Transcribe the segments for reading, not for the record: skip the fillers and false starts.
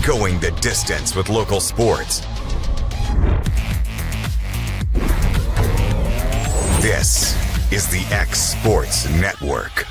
Going the distance with local sports. This is the X Sports Network.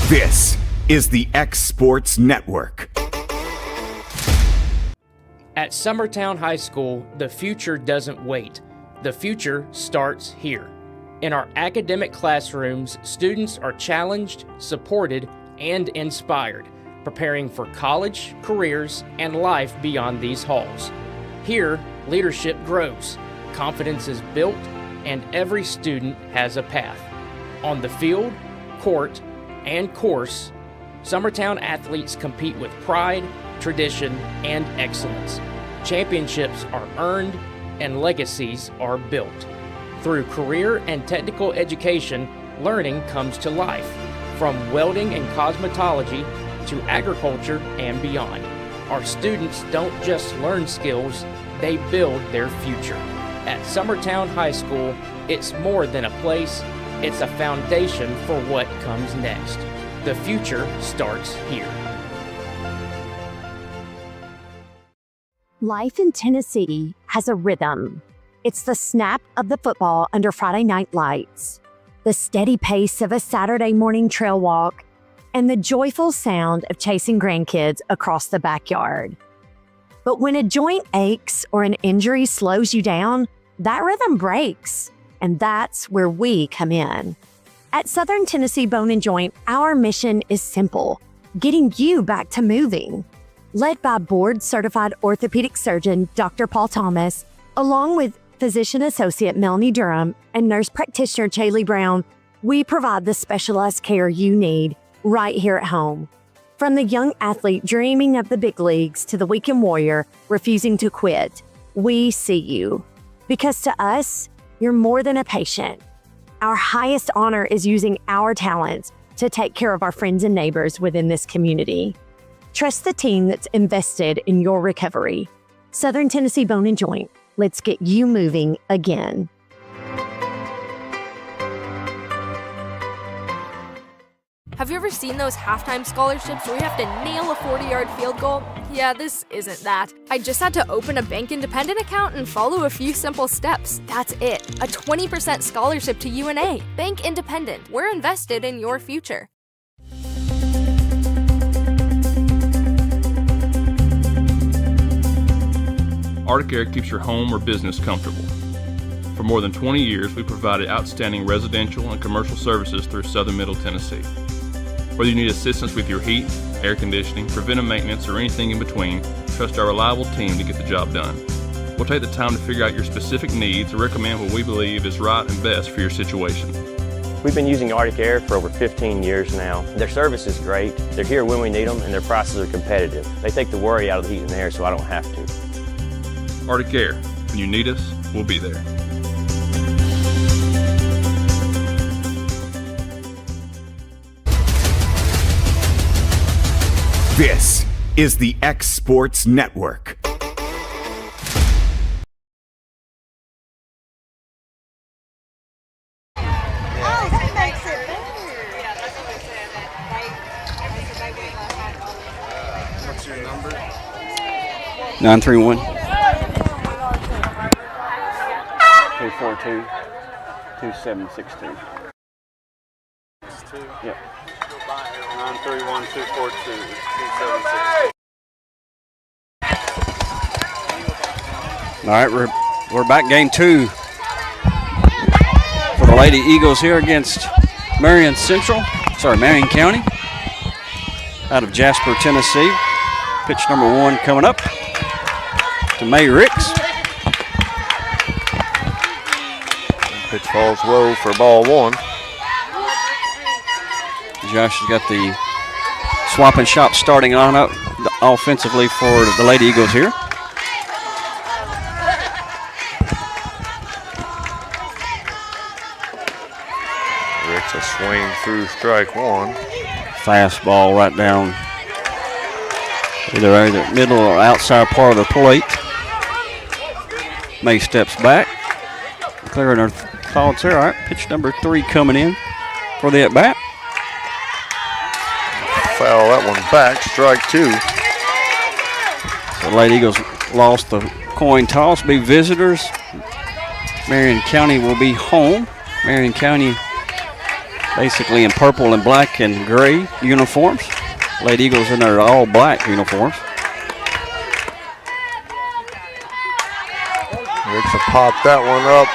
This is the X Sports Network. At Summertown High School, the future doesn't wait. The future starts here. In our academic classrooms, students are challenged, supported, and inspired, preparing for college, careers, and life beyond these halls. Here, leadership grows, confidence is built, and every student has a path. On the field, court, and course, Summertown athletes compete with pride, tradition, and excellence. Championships are earned and legacies are built. Through career and technical education, learning comes to life, from welding and cosmetology to agriculture and beyond. Our students don't just learn skills, they build their future. At Summertown High School, it's more than a place, it's a foundation for what comes next. The future starts here. Life in Tennessee has a rhythm. It's the snap of the football under Friday night lights, the steady pace of a Saturday morning trail walk, and the joyful sound of chasing grandkids across the backyard. But when a joint aches or an injury slows you down, that rhythm breaks. And that's where we come in. At Southern Tennessee Bone and Joint, our mission is simple: getting you back to moving. Led by board-certified orthopedic surgeon Dr. Paul Thomas, along with physician associate Melanie Durham and nurse practitioner Chaley Brown, we provide the specialized care you need right here at home. From the young athlete dreaming of the big leagues to the weekend warrior refusing to quit, we see you. Because to us, you're more than a patient. Our highest honor is using our talents to take care of our friends and neighbors within this community. Trust the team that's invested in your recovery. Southern Tennessee Bone and Joint. Let's get you moving again. Have you ever seen those halftime scholarships where you have to nail a 40-yard field goal? Yeah, this isn't that. I just had to open a Bank Independent account and follow a few simple steps. That's it. A 20% scholarship to UNA. Bank Independent. We're invested in your future. Arctic Air keeps your home or business comfortable. For more than 20 years, we provided outstanding residential and commercial services through southern Middle Tennessee. Whether you need assistance with your heat, air conditioning, preventive maintenance, or anything in between, trust our reliable team to get the job done. We'll take the time to figure out your specific needs and recommend what we believe is right and best for your situation. We've been using Arctic Air for over 15 years now. Their service is great, they're here when we need them, and their prices are competitive. They take the worry out of the heat and air so I don't have to. Arctic Air. When you need us, we'll be there. This is the X Sports Network. What's your number? 931 242 2762. Yep. 931 242 2762. All right, we're back, game 2 for the Lady Eagles here against Marion County out of Jasper, Tennessee. Pitch number 1 coming up to May Ricks. Pitch falls low for ball 1. Josh has got the swap and shop starting on up offensively for the Lady Eagles here. Ricks a swing through strike 1. Fastball right down either middle or outside part of the plate. May steps back, clearing her thoughts there. All right, pitch number 3 coming in for the at-bat. Foul that one back, strike 2. The Lady Eagles lost the coin toss, be visitors. Marion County will be home. Marion County basically in purple and black and gray uniforms. Lady Eagles in their all black uniforms. Ricks will pop that one up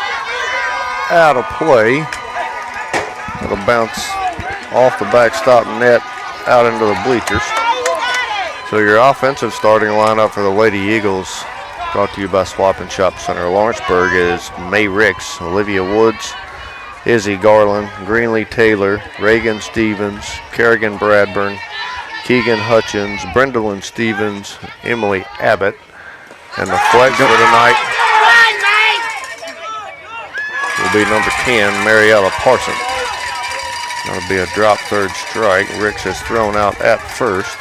out of play. It'll bounce off the backstop net out into the bleachers. So your offensive starting lineup for the Lady Eagles, brought to you by Swap and Shop Center Lawrenceburg, is May Ricks, Olivia Woods, Izzy Garland, Greenlee Taylor, Reagan Stevens, Kerrigan Bradburn, Keegan Hutchins, Brendalyn Stevens, Emily Abbott, and the flex for tonight will be number 10, Mariella Parson. That'll be a drop third strike. Ricks is thrown out at first.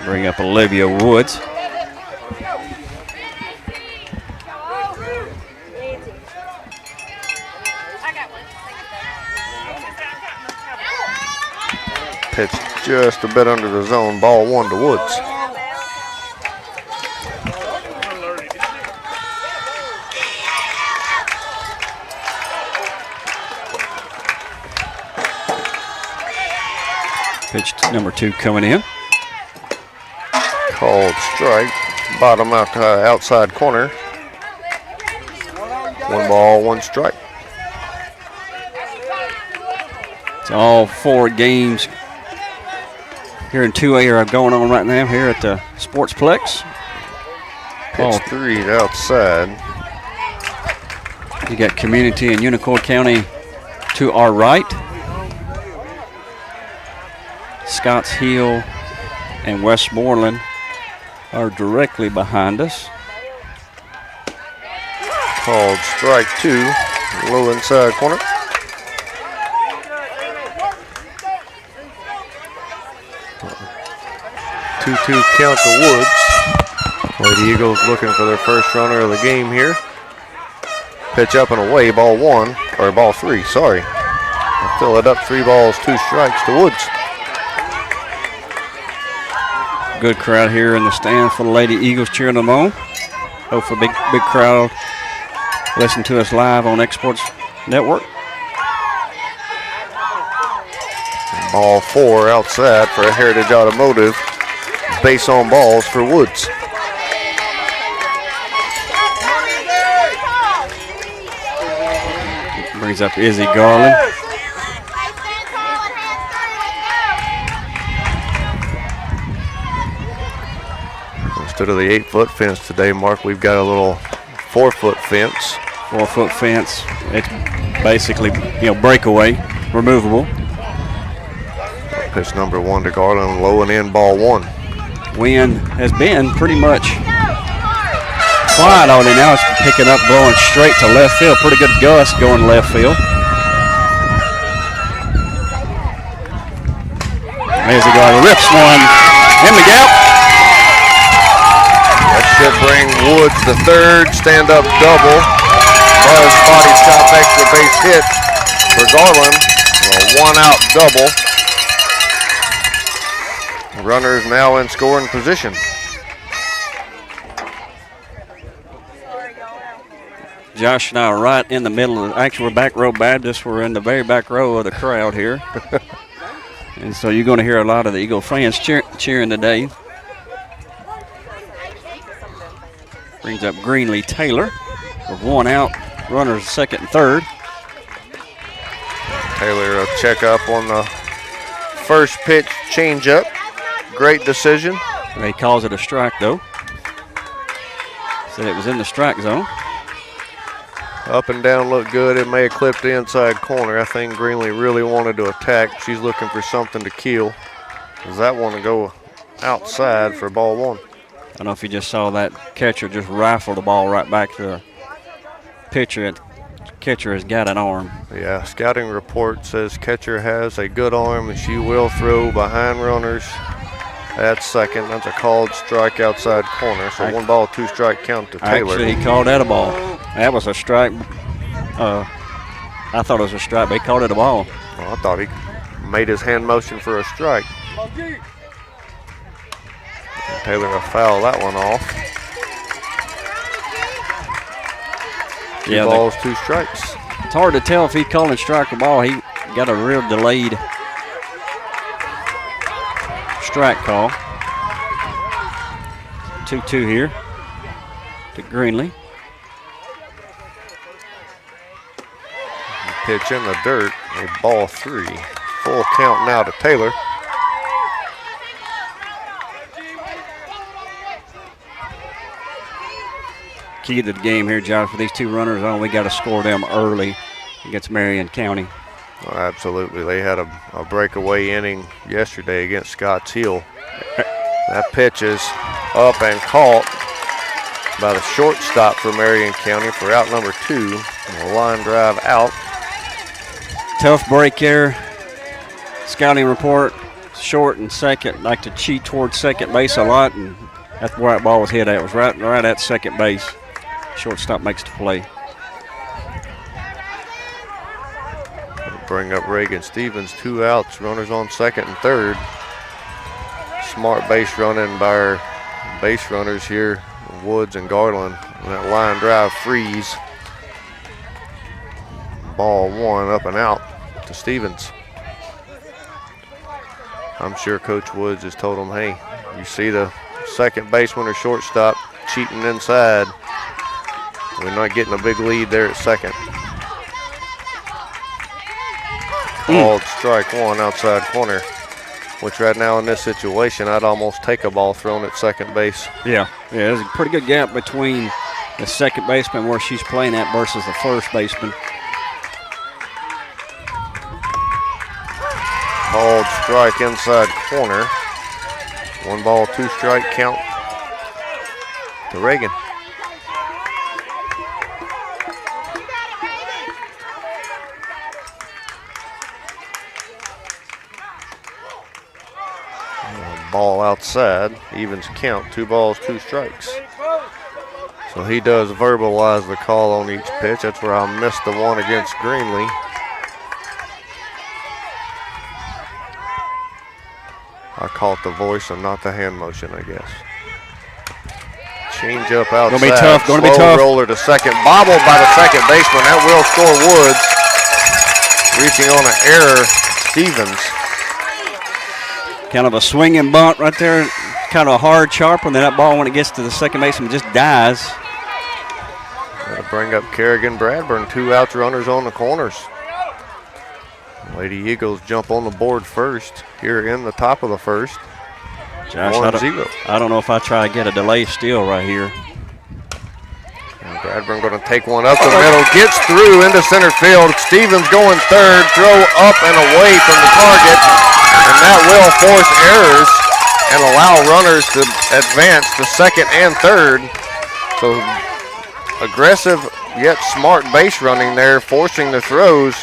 Bring up Olivia Woods. Pitch just a bit under the zone. Ball 1 to Woods. Pitch number 2 coming in. Called strike. Bottom outside corner. 1 ball, 1 strike. It's all 4 games here in 2A are going on right now here at the Sportsplex. Pitch 3 outside. You got Community and Unicoi County to our right. Scotts Hill and Westmoreland are directly behind us. Called strike 2, low inside corner. 2-2 count to Woods. Lady Eagles looking for their first runner of the game here. Pitch up and away, ball 1, or ball 3, sorry. They'll fill it up, 3 balls, 2 strikes to Woods. Good crowd here in the stand for the Lady Eagles cheering them on. Hope for a big crowd. Listen to us live on Exports Network. Ball 4 outside for a Heritage Automotive. Base on balls for Woods. Brings up Izzy Garland. Instead of the 8-foot fence today, Mark, we've got a little 4-foot fence. 4-foot fence. It's basically, breakaway, removable. Pitch number 1 to Garland, low and in, ball 1. Wind has been pretty much quiet on it. Now it's picking up, blowing straight to left field. Pretty good gust going left field. There's the Garland, rips one in the gap. That should bring Woods the third, stand-up double. Buzz body shot, extra base hit for Garland. A 1-out double. Runners now in scoring position. Josh and I are right in the middle. Actually, we're back row Baptist. We're in the very back row of the crowd here. And so you're going to hear a lot of the Eagle fans cheering today. Brings up Greenlee Taylor with 1 out. Runners second and third. Taylor will check up on the first pitch changeup. Great decision. He calls it a strike, though. Said it was in the strike zone. Up and down looked good. It may have clipped the inside corner. I think Greenlee really wanted to attack. She's looking for something to kill. Does that want to go outside for ball 1? I don't know if you just saw that catcher just rifle the ball right back to the pitcher. Catcher has got an arm. Yeah, scouting report says catcher has a good arm and she will throw behind runners at second. That's a called strike outside corner. So 1 ball, 2 strike count to Taylor. Actually, he called that a ball. That was a strike. I thought it was a strike, but he called it a ball. Well, I thought he made his hand motion for a strike. Taylor will foul that one off. 2 balls, 2 strikes. It's hard to tell if he called a strike or ball. He got a real delayed strike call. 2-2 here to Greenlee. Pitch in the dirt, a ball 3. Full count now to Taylor. Key to the game here, Josh, for these 2 runners on. We got to score them early against Marion County. Oh, absolutely. They had a breakaway inning yesterday against Scotts Hill. That pitch is up and caught by the shortstop for Marion County for out number 2. A line drive out. Tough break there. Scouting report, short and second. Like to cheat towards second base a lot, and that's where that ball was hit at. It was right at second base. Shortstop makes the play. Bring up Reagan Stevens, 2 outs, runners on second and third. Smart base running by our base runners here, Woods and Garland. And that line drive freeze. Ball 1 up and out to Stevens. I'm sure Coach Woods has told him, hey, you see the second baseman or shortstop cheating inside. We're not getting a big lead there at second. Called strike 1 outside corner, which right now in this situation, I'd almost take a ball thrown at second base. Yeah, there's a pretty good gap between the second baseman where she's playing at versus the first baseman. Called strike inside corner. 1 ball, 2 strike count to Reagan. Ball outside, evens count, 2 balls, 2 strikes. So he does verbalize the call on each pitch. That's where I missed the one against Greenlee. I caught the voice and not the hand motion, I guess. Change up outside. Gonna be tough. Gonna be Slow tough. roller to second. Bobbled by the second baseman. That will score Woods. Reaching on an error, Stevens. Kind of a swinging bunt right there. Kind of a hard, sharp one. Then that ball, when it gets to the second baseman, just dies. That'll bring up Kerrigan Bradburn. 2 outs, runners on the corners. Lady Eagles jump on the board first here in the top of the first. Josh, 1-0. I don't know if I try to get a delay steal right here. And Bradburn going to take one up the middle, gets through into center field. Stevens going third, throw up and away from the target, and that will force errors and allow runners to advance to second and third. So aggressive yet smart base running there, forcing the throws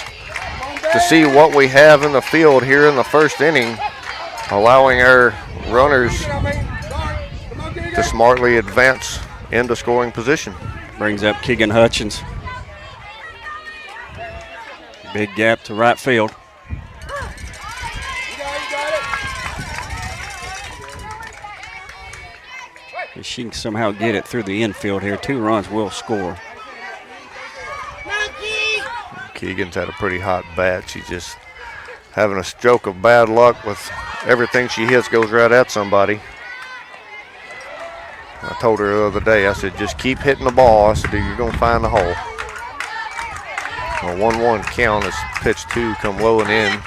to see what we have in the field here in the first inning, allowing our runners to smartly advance into scoring position. Brings up Keegan Hutchins. Big gap to right field. If she can somehow get it through the infield here, 2 runs will score. Keegan's had a pretty hot bat. She's just having a stroke of bad luck with everything she hits goes right at somebody. I told her the other day, I said, just keep hitting the ball. I said, you're going to find the hole. A 1-1 count as pitch 2 come low and in.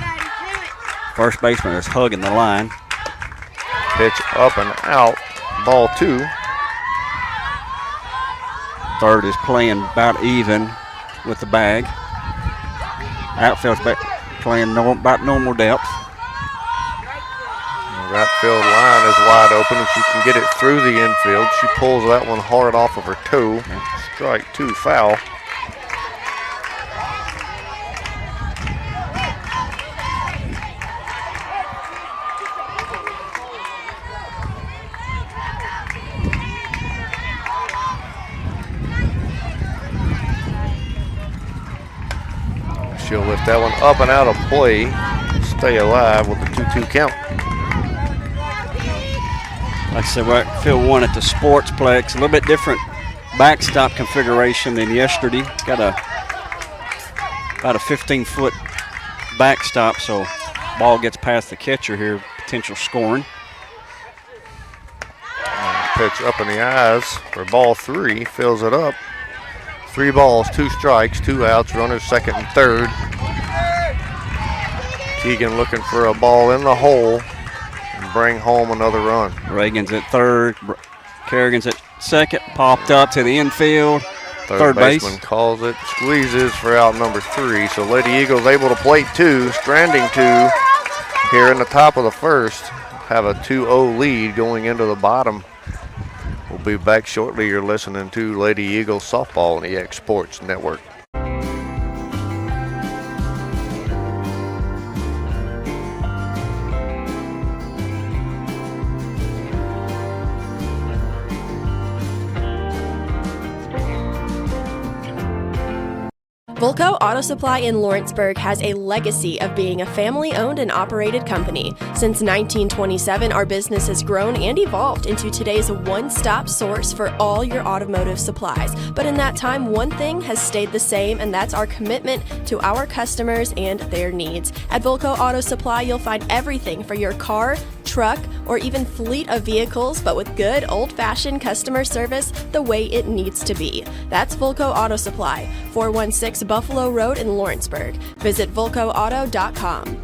First baseman is hugging the line. Pitch up and out, ball 2. Third is playing about even with the bag. Outfield's playing about normal depth. The right field line is wide open and she can get it through the infield. She pulls that one hard off of her toe. Strike 2, foul. She'll lift that one up and out of play. Stay alive with the 2-2 count. Like I said, right field 1 at the Sportsplex. A little bit different backstop configuration than yesterday. Got about a 15-foot backstop, so ball gets past the catcher here, potential scoring. Pitch up in the eyes for ball 3, fills it up. 3 balls, 2 strikes, 2 outs, runners second and third. Keegan looking for a ball in the hole and bring home another run. Reagan's at third, Kerrigan's at second, popped up to the infield. Third baseman base. calls it, squeezes for out number 3. So Lady Eagles able to plate 2, stranding 2 here in the top of the first. Have a 2-0 lead going into the bottom. We'll be back shortly. You're listening to Lady Eagles Softball on the X Sports Network. Volco Auto Supply in Lawrenceburg has a legacy of being a family-owned and operated company. Since 1927, our business has grown and evolved into today's one-stop source for all your automotive supplies. But in that time, one thing has stayed the same, and that's our commitment to our customers and their needs. At Volco Auto Supply, you'll find everything for your car, truck, or even fleet of vehicles, but with good old-fashioned customer service the way it needs to be. That's Volco Auto Supply, 416 Buffalo Road in Lawrenceburg. Visit VolcoAuto.com.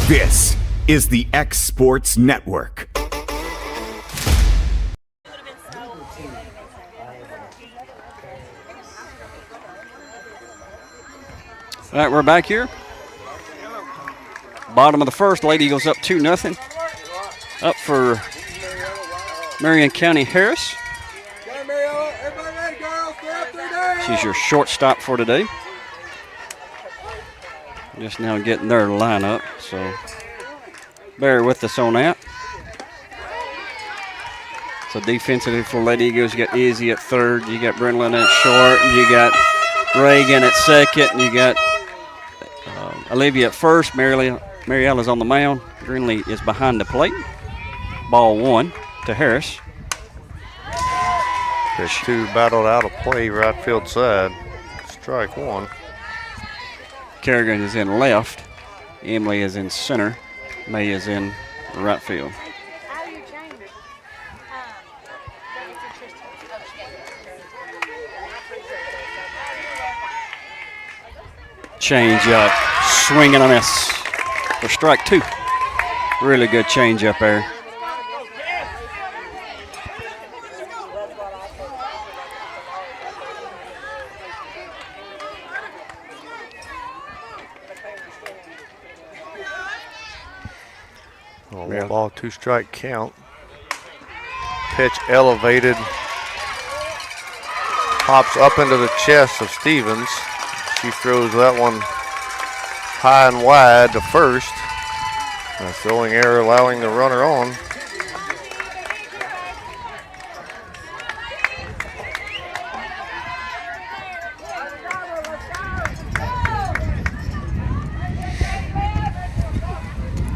This is the X Sports Network. All right, we're back here. Bottom of the first, Lady Eagles up 2-0. Up for Marion County Harris. She's your shortstop for today. Just now getting their lineup, so bear with us on that. So defensively for Lady Eagles, you got Izzy at third, you got Brendlin at short, you got Reagan at second, and you got Olivia at first. Mariella's on the mound. Greenlee is behind the plate. Ball 1 to Harris. Pitch 2 battled out of play, right field side. Strike 1. Kerrigan is in left. Emily is in center. May is in right field. Change up, swing and a miss for strike 2. Really good change up there. Ball 2 strike count. Pitch elevated. Pops up into the chest of Stevens. She throws that one high and wide to first. A throwing error allowing the runner on.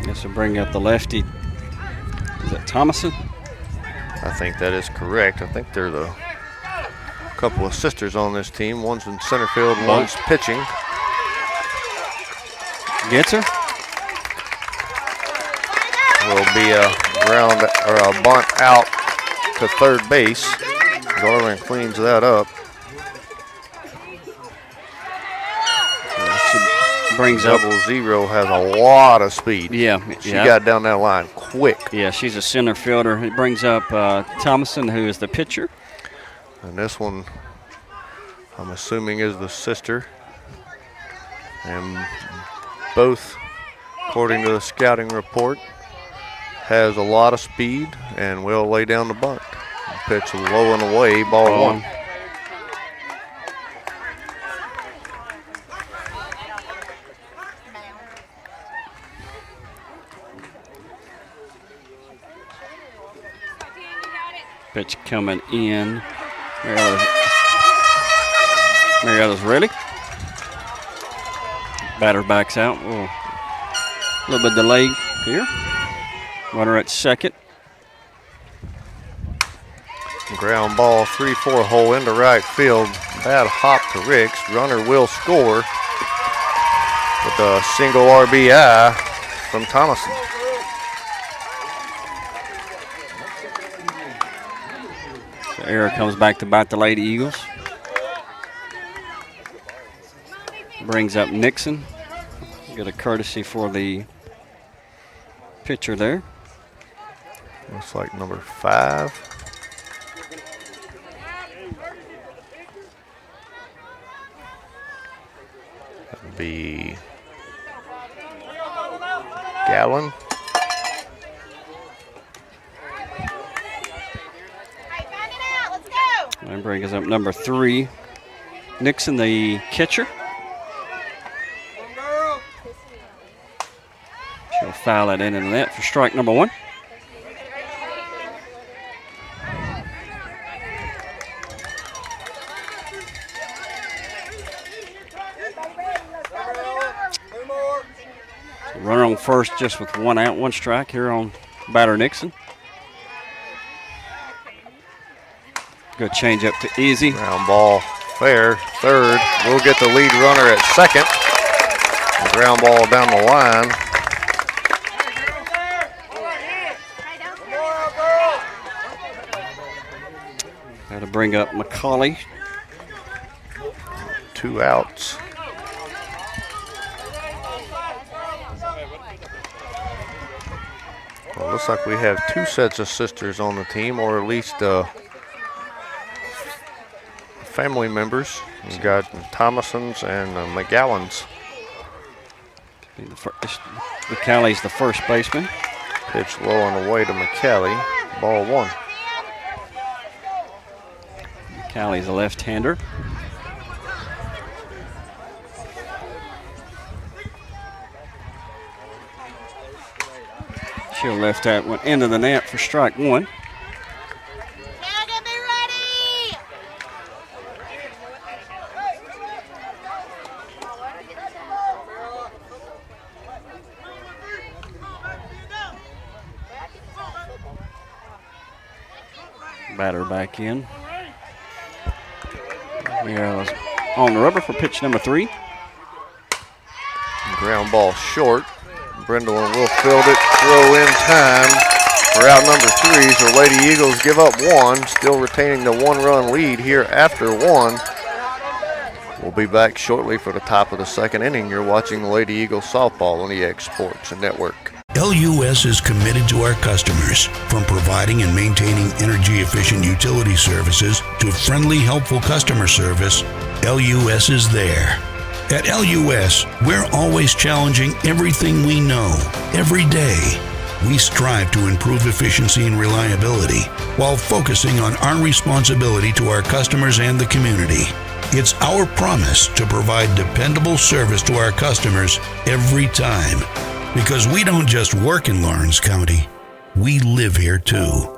This will bring up the lefty. Is that Thomason? I think that is correct. I think they're the couple of sisters on this team. One's in center field, one's pitching. Gets her. Will be a ground or a bunt out to third base. Garland cleans that up. She brings up. 0 has a lot of speed. Yeah. She got down that line quick. Yeah, she's a center fielder. It brings up Thomason, who is the pitcher. And this one, I'm assuming, is the sister. And both, according to the scouting report, has a lot of speed and will lay down the bunt. Pitch low and away, ball 1. Pitch coming in. Mariella's ready. Batter backs out. Oh, a little bit delayed here. Runner at second. Ground ball 3-4 hole into right field. Bad hop to Ricks. Runner will score with a single RBI from Thomason. So error comes back to bite the Lady Eagles. Brings up Nixon. Get a courtesy for the pitcher there. Looks like number 5. That'd be Gallon. And brings up number 3. Nixon, the catcher. She'll foul it into the net for strike number 1. Runner on first just with 1 out, 1 strike here on batter Nixon. Good change up to Easy. Ground ball fair. Third. We'll get the lead runner at second. The ground ball down the line. Got to bring up McCauley. 2 outs. Well, looks like we have 2 sets of sisters on the team, or at least family members. We got Thomasons and McGowan's. McCauley's the first baseman. Pitch low on the way to McCallie. Ball 1. McCallie's a left-hander. She'll left that one into the net for strike 1. Batter back in. Yeah, on the rubber for pitch number 3. Ground ball short. Brindleman will field it, throw in time for out number 3. So Lady Eagles give up 1, still retaining the 1-run lead here after 1. We'll be back shortly for the top of the 2nd inning. You're watching Lady Eagles softball on the X Sports Network. LUS is committed to our customers, from providing and maintaining energy-efficient utility services to friendly, helpful customer service. LUS is there. At LUS, we're always challenging everything we know, every day. We strive to improve efficiency and reliability while focusing on our responsibility to our customers and the community. It's our promise to provide dependable service to our customers every time. Because we don't just work in Lawrence County, we live here too.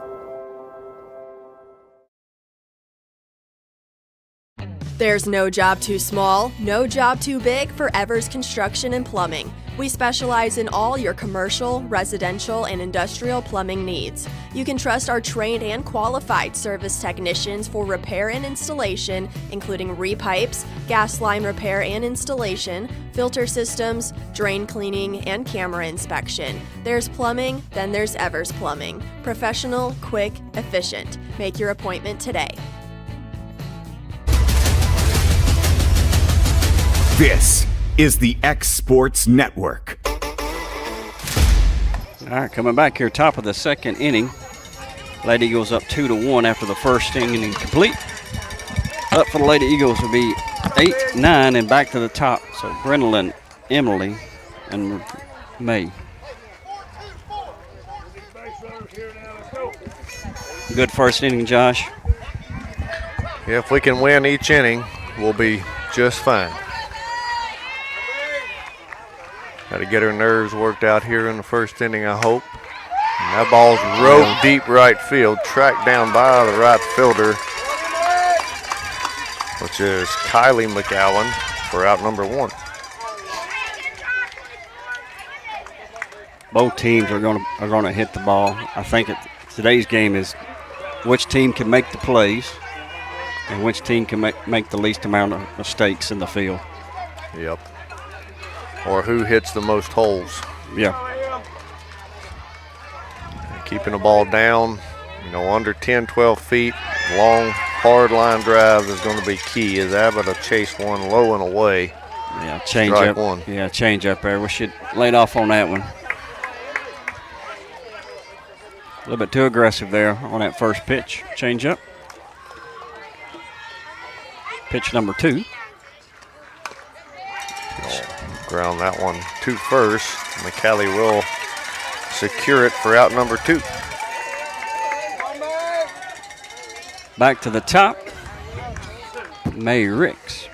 There's no job too small, no job too big for Evers Construction and Plumbing. We specialize in all your commercial, residential, and industrial plumbing needs. You can trust our trained and qualified service technicians for repair and installation, including repipes, gas line repair and installation, filter systems, drain cleaning, and camera inspection. There's plumbing, then there's Evers Plumbing. Professional, quick, efficient. Make your appointment today. This is the X Sports Network. All right, coming back here, top of the 2nd inning. Lady Eagles up 2-1 after the 1st inning complete. Up for the Lady Eagles will be 8-9 and back to the top. So Brindleman, Emily, and May. Good 1st inning, Josh. Yeah, if we can win each inning, we'll be just fine. Got to get her nerves worked out here in the 1st inning, I hope. And that ball's roped deep right field, tracked down by the right fielder, which is Kylie McAllen for out number 1. Both teams are going to hit the ball. I think today's game is which team can make the plays and which team can make the least amount of mistakes in the field. Yep. Or who hits the most holes. Yeah. Keeping the ball down, under 10, 12 feet. Long, hard line drive is going to be key, as Abbott will chase one low and away. Yeah, change Strike up. 1. Yeah, change up there. We should lay off on that one. A little bit too aggressive there on that first pitch. Change up. Pitch number 2. Ground that one to first. McCallie will secure it for out number 2. Back to the top. May Ricks.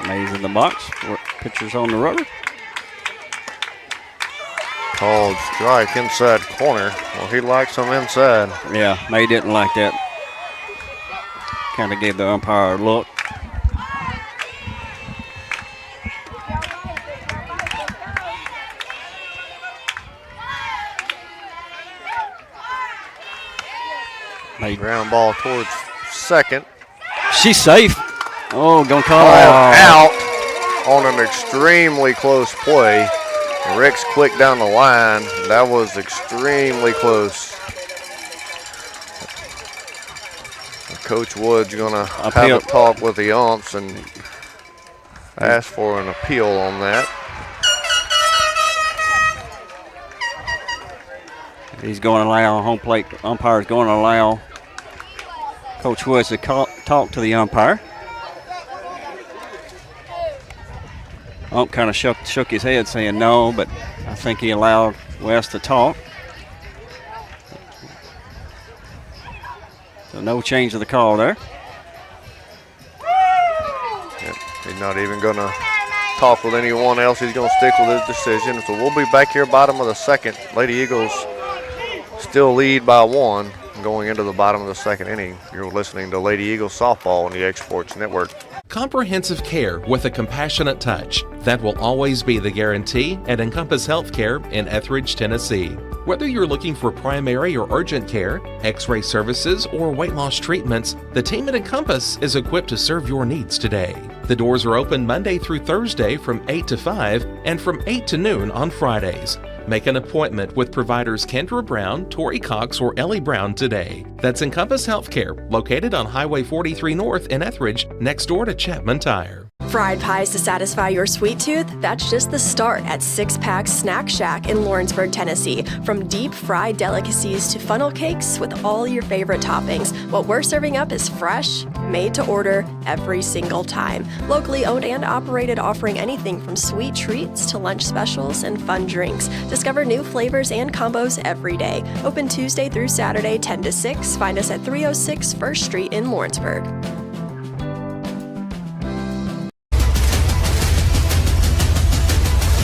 May's in the box. Pitcher's on the rubber. Called strike inside corner. Well, he likes them inside. Yeah, May didn't like that. Kind of gave the umpire a look. May. Ground ball towards second. She's safe. Oh, gonna call out on an extremely close play. Rick's quick down the line. That was extremely close. Coach Wood's going to have a talk with the umps and ask for an appeal on that. He's going to allow, home plate umpire is going to allow Coach Woods to talk to the umpire. Ump kind of shook his head saying no, but I think he allowed West to talk. So no change of the call there. Yep, he's not even going to talk with anyone else. He's going to stick with his decision. So we'll be back here bottom of the second. Lady Eagles still lead by 1 going into the bottom of the second inning. You're listening to Lady Eagles softball on the X Sports Network. Comprehensive care with a compassionate touch. That will always be the guarantee at Encompass Healthcare in Etheridge, Tennessee. Whether you're looking for primary or urgent care, x-ray services, or weight loss treatments, the team at Encompass is equipped to serve your needs today. The doors are open Monday through Thursday from 8 to 5 and from 8 to noon on Fridays. Make an appointment with providers Kendra Brown, Tori Cox, or Ellie Brown today. That's Encompass Healthcare, located on Highway 43 North in Etheridge, next door to Chapman Tire. Fried pies to satisfy your sweet tooth? That's just the start at Six Pack Snack Shack in Lawrenceburg, Tennessee. From deep fried delicacies to funnel cakes with all your favorite toppings, what we're serving up is fresh, made to order every single time. Locally owned and operated, offering anything from sweet treats to lunch specials and fun drinks. Discover new flavors and combos every day. Open Tuesday through Saturday, 10 to 6. Find us at 306 1st Street in Lawrenceburg.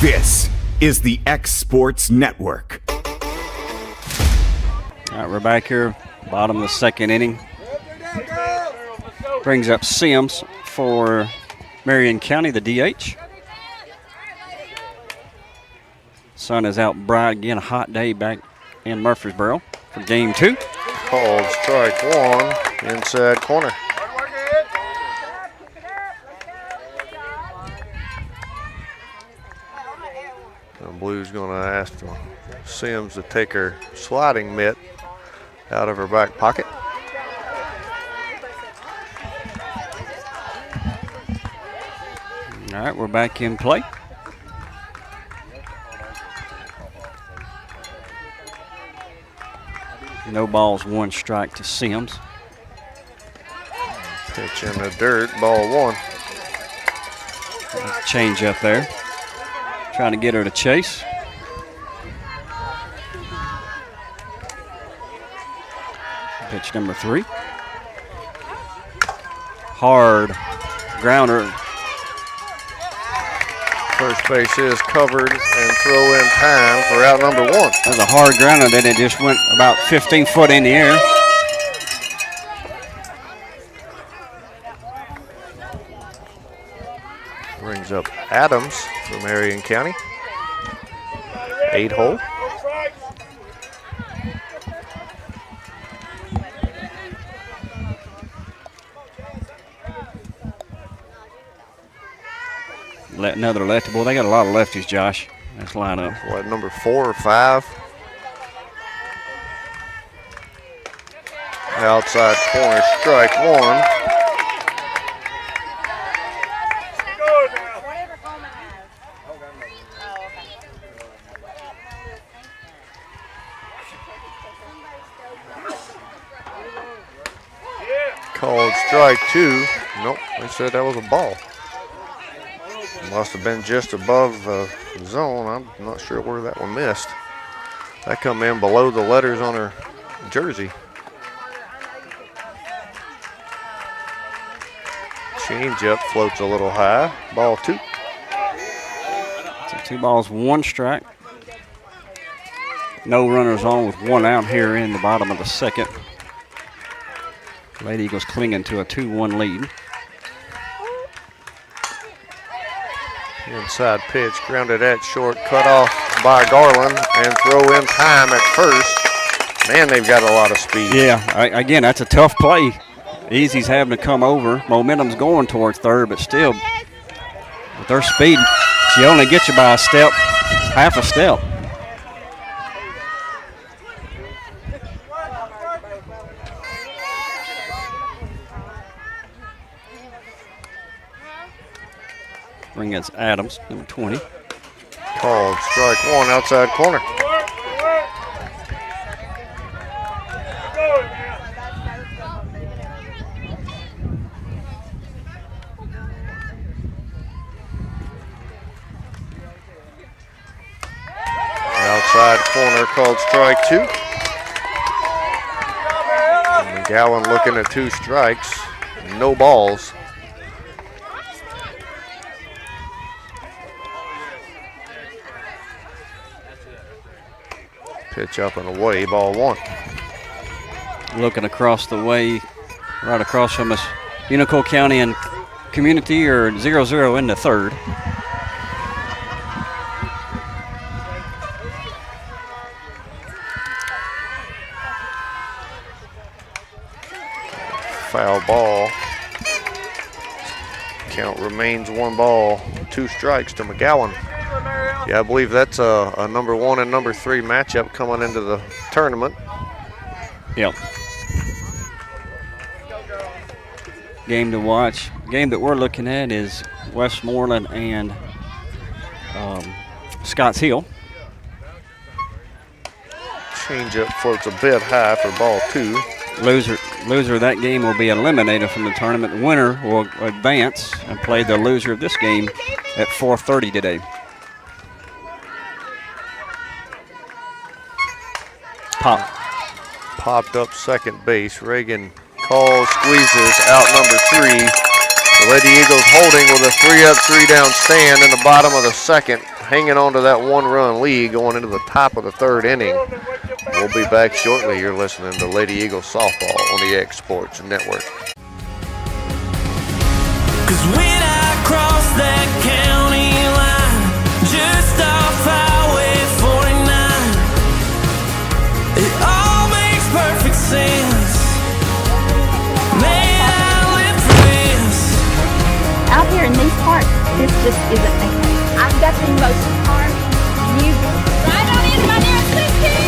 This is the X Sports Network. All right, we're back here, bottom of the second inning. Brings up Sims for Marion County, the DH. Sun is out bright again, a hot day back in Murfreesboro for game 2. Called strike 1, inside corner. The Blues going to ask Sims to take her sliding mitt out of her back pocket. All right, we're back in play. No balls, 1 strike to Sims. Pitch in the dirt, ball 1. Change up there. Trying to get her to chase. Pitch number 3. Hard grounder. First base is covered and throw in time for out number 1. That was a hard grounder, then it just went about 15 foot in the air. Brings up Adams for Marion County. 8-hole. Another lefty. Boy, they got a lot of lefties, Josh. Let's line up. What, number 4 or 5? Outside corner, strike 1. Called strike 2. Nope, they said that was a ball. Must have been just above the zone. I'm not sure where that one missed. That come in below the letters on her jersey. Change up, floats a little high. Ball 2. So 2 balls, 1 strike. No runners on with 1 out here in the bottom of the second. Lady Eagles clinging to a 2-1 lead. Inside pitch, grounded at short, cut off by Garland, and throw in time at first. Man, they've got a lot of speed. Yeah, again, that's a tough play. Easy's having to come over. Momentum's going towards third, but still, with their speed, she only gets you by a step, half a step. Ring against Adams, number 20. Called strike 1, outside corner. called strike two. And McGowan looking at 2 strikes, no balls. Pitch up and away, ball 1. Looking across the way, right across from us, Unicole County and Community are 0-0 in the third. Foul ball. Count remains 1 ball, 2 strikes to McGowan. Yeah, I believe that's a number 1 and number 3 matchup coming into the tournament. Yep. Game to watch. Game that we're looking at is Westmoreland and Scotts Hill. Changeup floats a bit high for ball 2. Loser of that game will be eliminated from the tournament. The winner will advance and play the loser of this game at 4:30 today. Popped up second base. Reagan calls, squeezes out number 3. The Lady Eagles holding with a 3-up, 3-down stand in the bottom of the second, hanging on to that 1-run lead going into the top of the 3rd inning. We'll be back shortly. You're listening to Lady Eagles softball on the X Sports Network. 'Cause when I cross that county line, just off Highway 49, it all makes perfect sense. Man, I live for this. Out here in these parks, this just isn't okay. I've got the most park view. Right on into my nearest 16.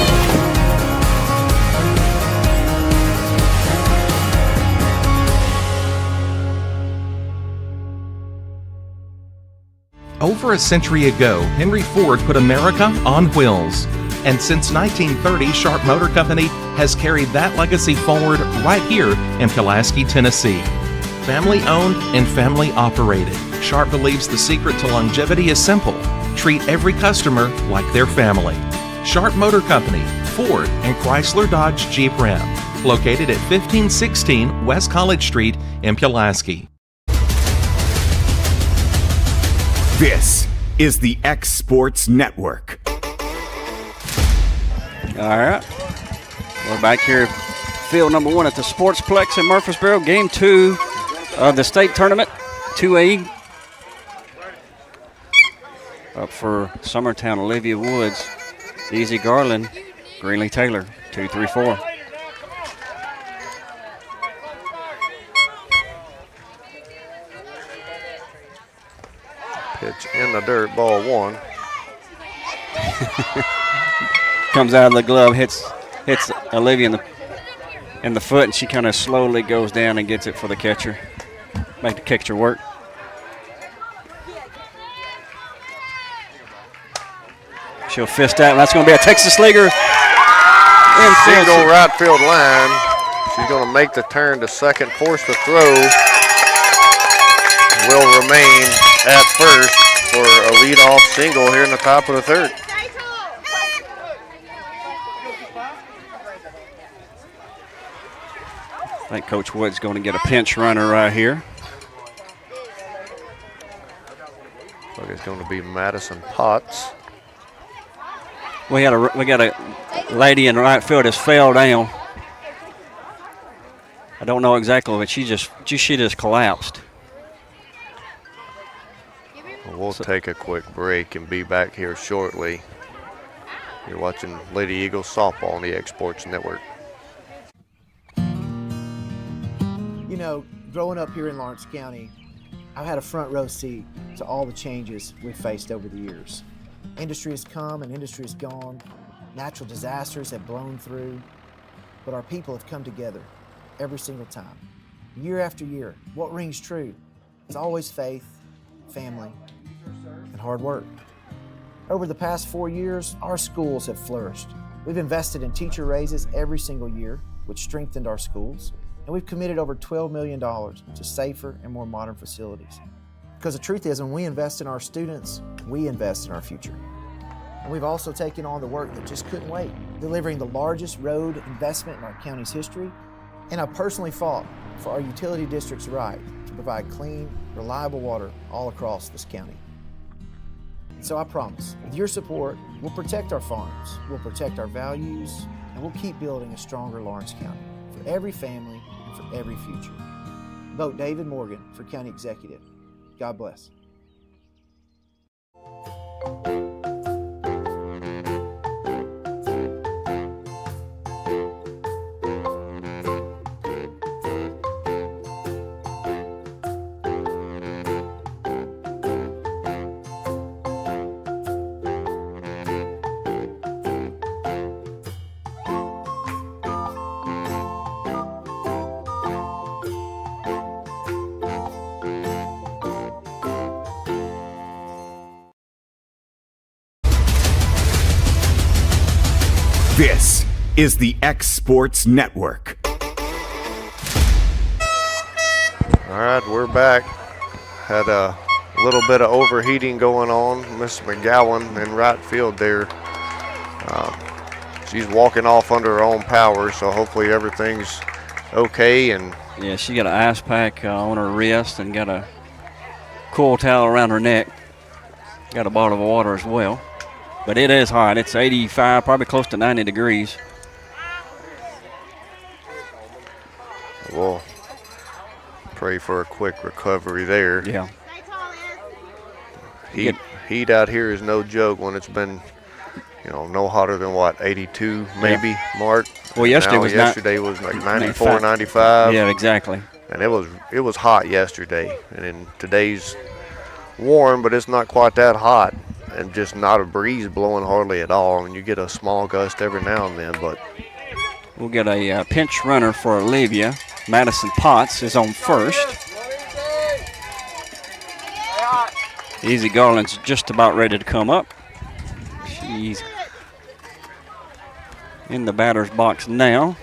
Over a century ago, Henry Ford put America on wheels. And since 1930, Sharp Motor Company has carried that legacy forward right here in Pulaski, Tennessee. Family owned and family operated, Sharp believes the secret to longevity is simple. Treat every customer like their family. Sharp Motor Company, Ford and Chrysler Dodge Jeep Ram. Located at 1516 West College Street in Pulaski. This is the X Sports Network. All right. We're back here at field number 1 at the Sportsplex in Murfreesboro. Game 2 of the state tournament, 2A. Up for Summertown, Olivia Woods, Easy Garland, Greenlee Taylor, 2-3-4. Pitch in the dirt, ball 1. Comes out of the glove, hits Olivia in the foot, and she kind of slowly goes down and gets it for the catcher. Make the catcher work. She'll fist that, and that's going to be a Texas Leaguer. Single right field line. She's going to make the turn to second, force the throw. Will remain at first for a leadoff single here in the top of the 3rd. I think Coach Wood's going to get a pinch runner right here. Looks like it's going to be Madison Potts. We got a lady in right field that's fell down. I don't know exactly, but she just collapsed. We'll take a quick break and be back here shortly. You're watching Lady Eagles softball on the X Sports Network. You know, growing up here in Lawrence County, I've had a front row seat to all the changes we've faced over the years. Industry has come and industry has gone. Natural disasters have blown through, but our people have come together every single time. Year after year, what rings true is always faith, family, and hard work. Over the past 4 years, our schools have flourished. We've invested in teacher raises every single year, which strengthened our schools, and we've committed over $12 million to safer and more modern facilities. Because the truth is, when we invest in our students, we invest in our future. And we've also taken on the work that just couldn't wait, delivering the largest road investment in our county's history. And I personally fought for our utility district's right to provide clean, reliable water all across this county. And so I promise, with your support, we'll protect our farms, we'll protect our values, and we'll keep building a stronger Lawrence County for every family and for every future. Vote David Morgan for County Executive. God bless. This is the X Sports Network. All right, we're back. Had a little bit of overheating going on. Miss McGowan in right field there. She's walking off under her own power, so hopefully everything's okay. And yeah, she got an ice pack on her wrist and got a cool towel around her neck. Got a bottle of water as well. But it is hot. It's 85, probably close to 90 degrees. We'll pray for a quick recovery there. Yeah. Heat out here is no joke when it's been, no hotter than what, 82 maybe, yeah. Mark? Well, yesterday was like 94, 95. Yeah, exactly. And it was hot yesterday. And then today's warm, but it's not quite that hot. And just not a breeze blowing hardly at all. And you get a small gust every now and then, but we'll get a pinch runner for Olivia. Madison Potts is on first. Easy Garland's just about ready to come up. She's in the batter's box now.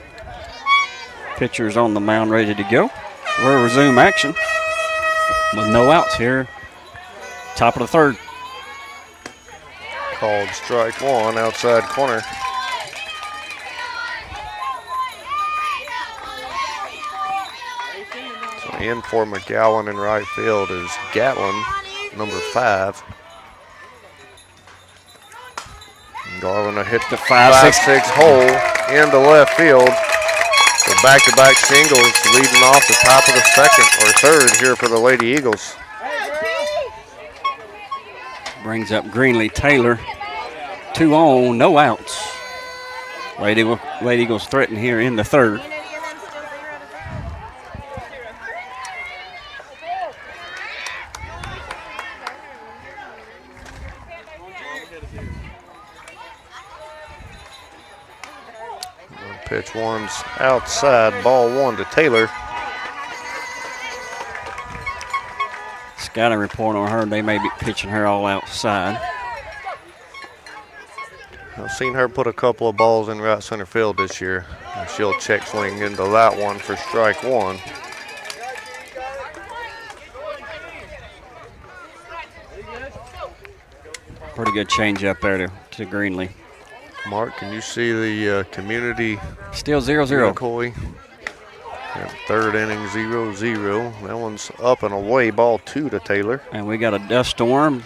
Pitcher's on the mound ready to go. We'll resume action with no outs here. Top of the third. Called strike one, outside corner. So in for McGowan in right field is Gatlin, number 5. Garland will hit the 5-6 hole into left field. So back-to-back singles leading off the top of the second or third here for the Lady Eagles. Brings up Greenlee Taylor. 2 on, no outs. Lady Eagles threaten here in the third. Pitch one's outside, ball 1 to Taylor. Scouting report on her, they may be pitching her all outside. I've seen her put a couple of balls in right center field this year. And she'll check swing into that one for strike 1. Pretty good change up there to Greenlee. Mark, can you see the community? Still 0-0. McCoy. Third inning, 0-0. That one's up and away, ball 2 to Taylor. And we got a dust storm.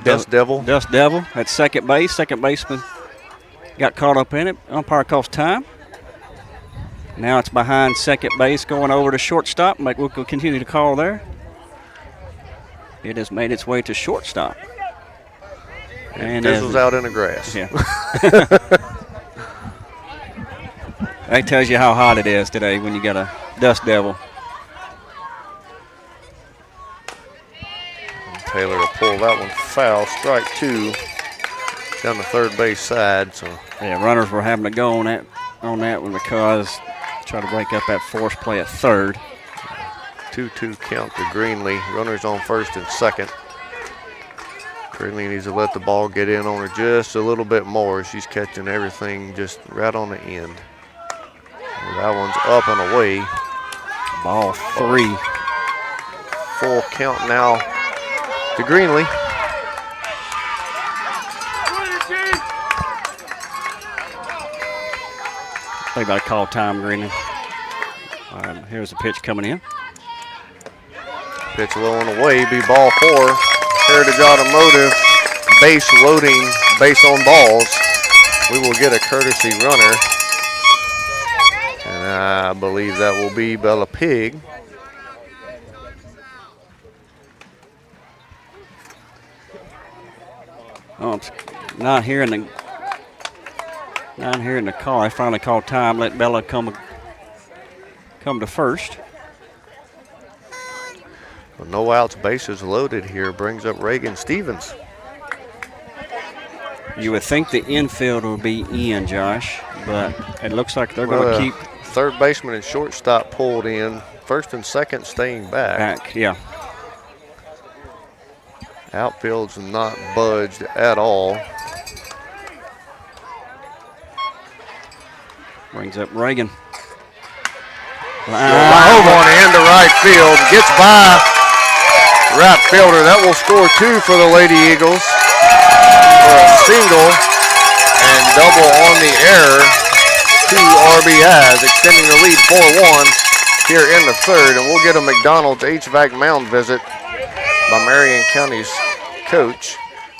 Dust Devil. Dust Devil at second base. Second baseman got caught up in it. Umpire calls time. Now it's behind second base going over to shortstop. We'll continue to call there. It has made its way to shortstop. And this was out in the grass. Yeah. That tells you how hot it is today when you got a Dust Devil. And Taylor will pull that one foul. Strike 2 down the third base side. So yeah, runners were having to go on that one because try to break up that force play at third. 2-2 count to Greenlee. Runners on first and second. Greenlee needs to let the ball get in on her just a little bit more. She's catching everything just right on the end. That one's up and away. Ball 3. Full count now to Greenlee. They about to call time, Greening. Here's a pitch coming in. Pitch low and away, be ball 4. Heritage Automotive, base loading, base on balls. We will get a courtesy runner. And I believe that will be Bella Pig. Oh, not hearing the call. I finally called time. Let Bella come to first. Well, no outs, bases loaded here. Brings up Reagan Stevens. You would think the infield would be in, Josh, but it looks like they're going to keep. Third baseman and shortstop pulled in. First and second staying back. Yeah. Outfield's not budged at all. Brings up Reagan. Home on into right field. Gets by right fielder. That will score 2 for the Lady Eagles. For a single and double on the air. 2 RBIs, extending the lead 4-1 here in the third. And we'll get a McDonald's HVAC mound visit by Marion County's coach.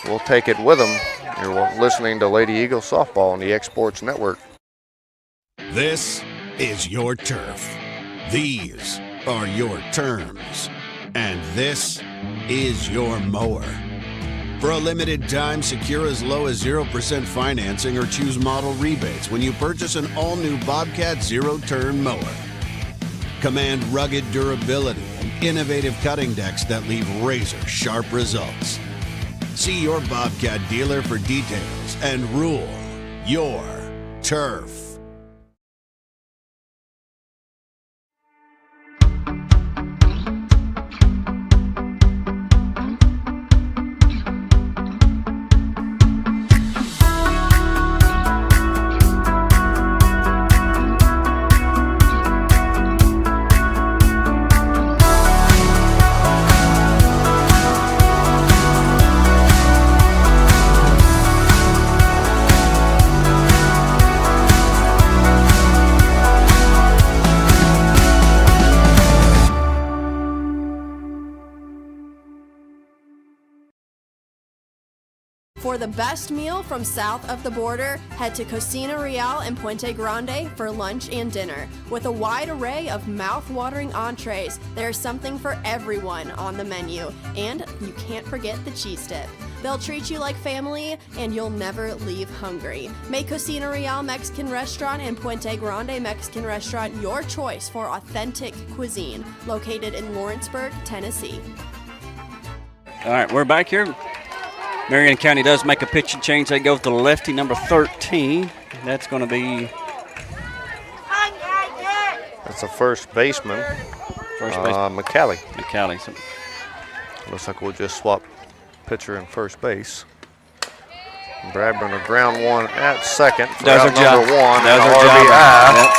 We'll take it with them. You're listening to Lady Eagle Softball on the X Sports Network. This is your turf. These are your terms. And this is your mower. For a limited time, secure as low as 0% financing or choose model rebates when you purchase an all-new Bobcat zero-turn mower. Command rugged durability and innovative cutting decks that leave razor-sharp results. See your Bobcat dealer for details and rule your turf. For the best meal from south of the border, head to Cocina Real and Puente Grande for lunch and dinner. With a wide array of mouth-watering entrees, there's something for everyone on the menu. And you can't forget the cheese dip. They'll treat you like family, and you'll never leave hungry. Make Cocina Real Mexican Restaurant and Puente Grande Mexican Restaurant your choice for authentic cuisine, located in Lawrenceburg, Tennessee. All right, we're back here. Marion County does make a pitching change. They go with the lefty, number 13. That's going to be... That's a first baseman. McCallie. McCallie. So looks like we'll just swap pitcher and first base. Bradburn will ground one at second for out number 1. Does her RBI. Yep.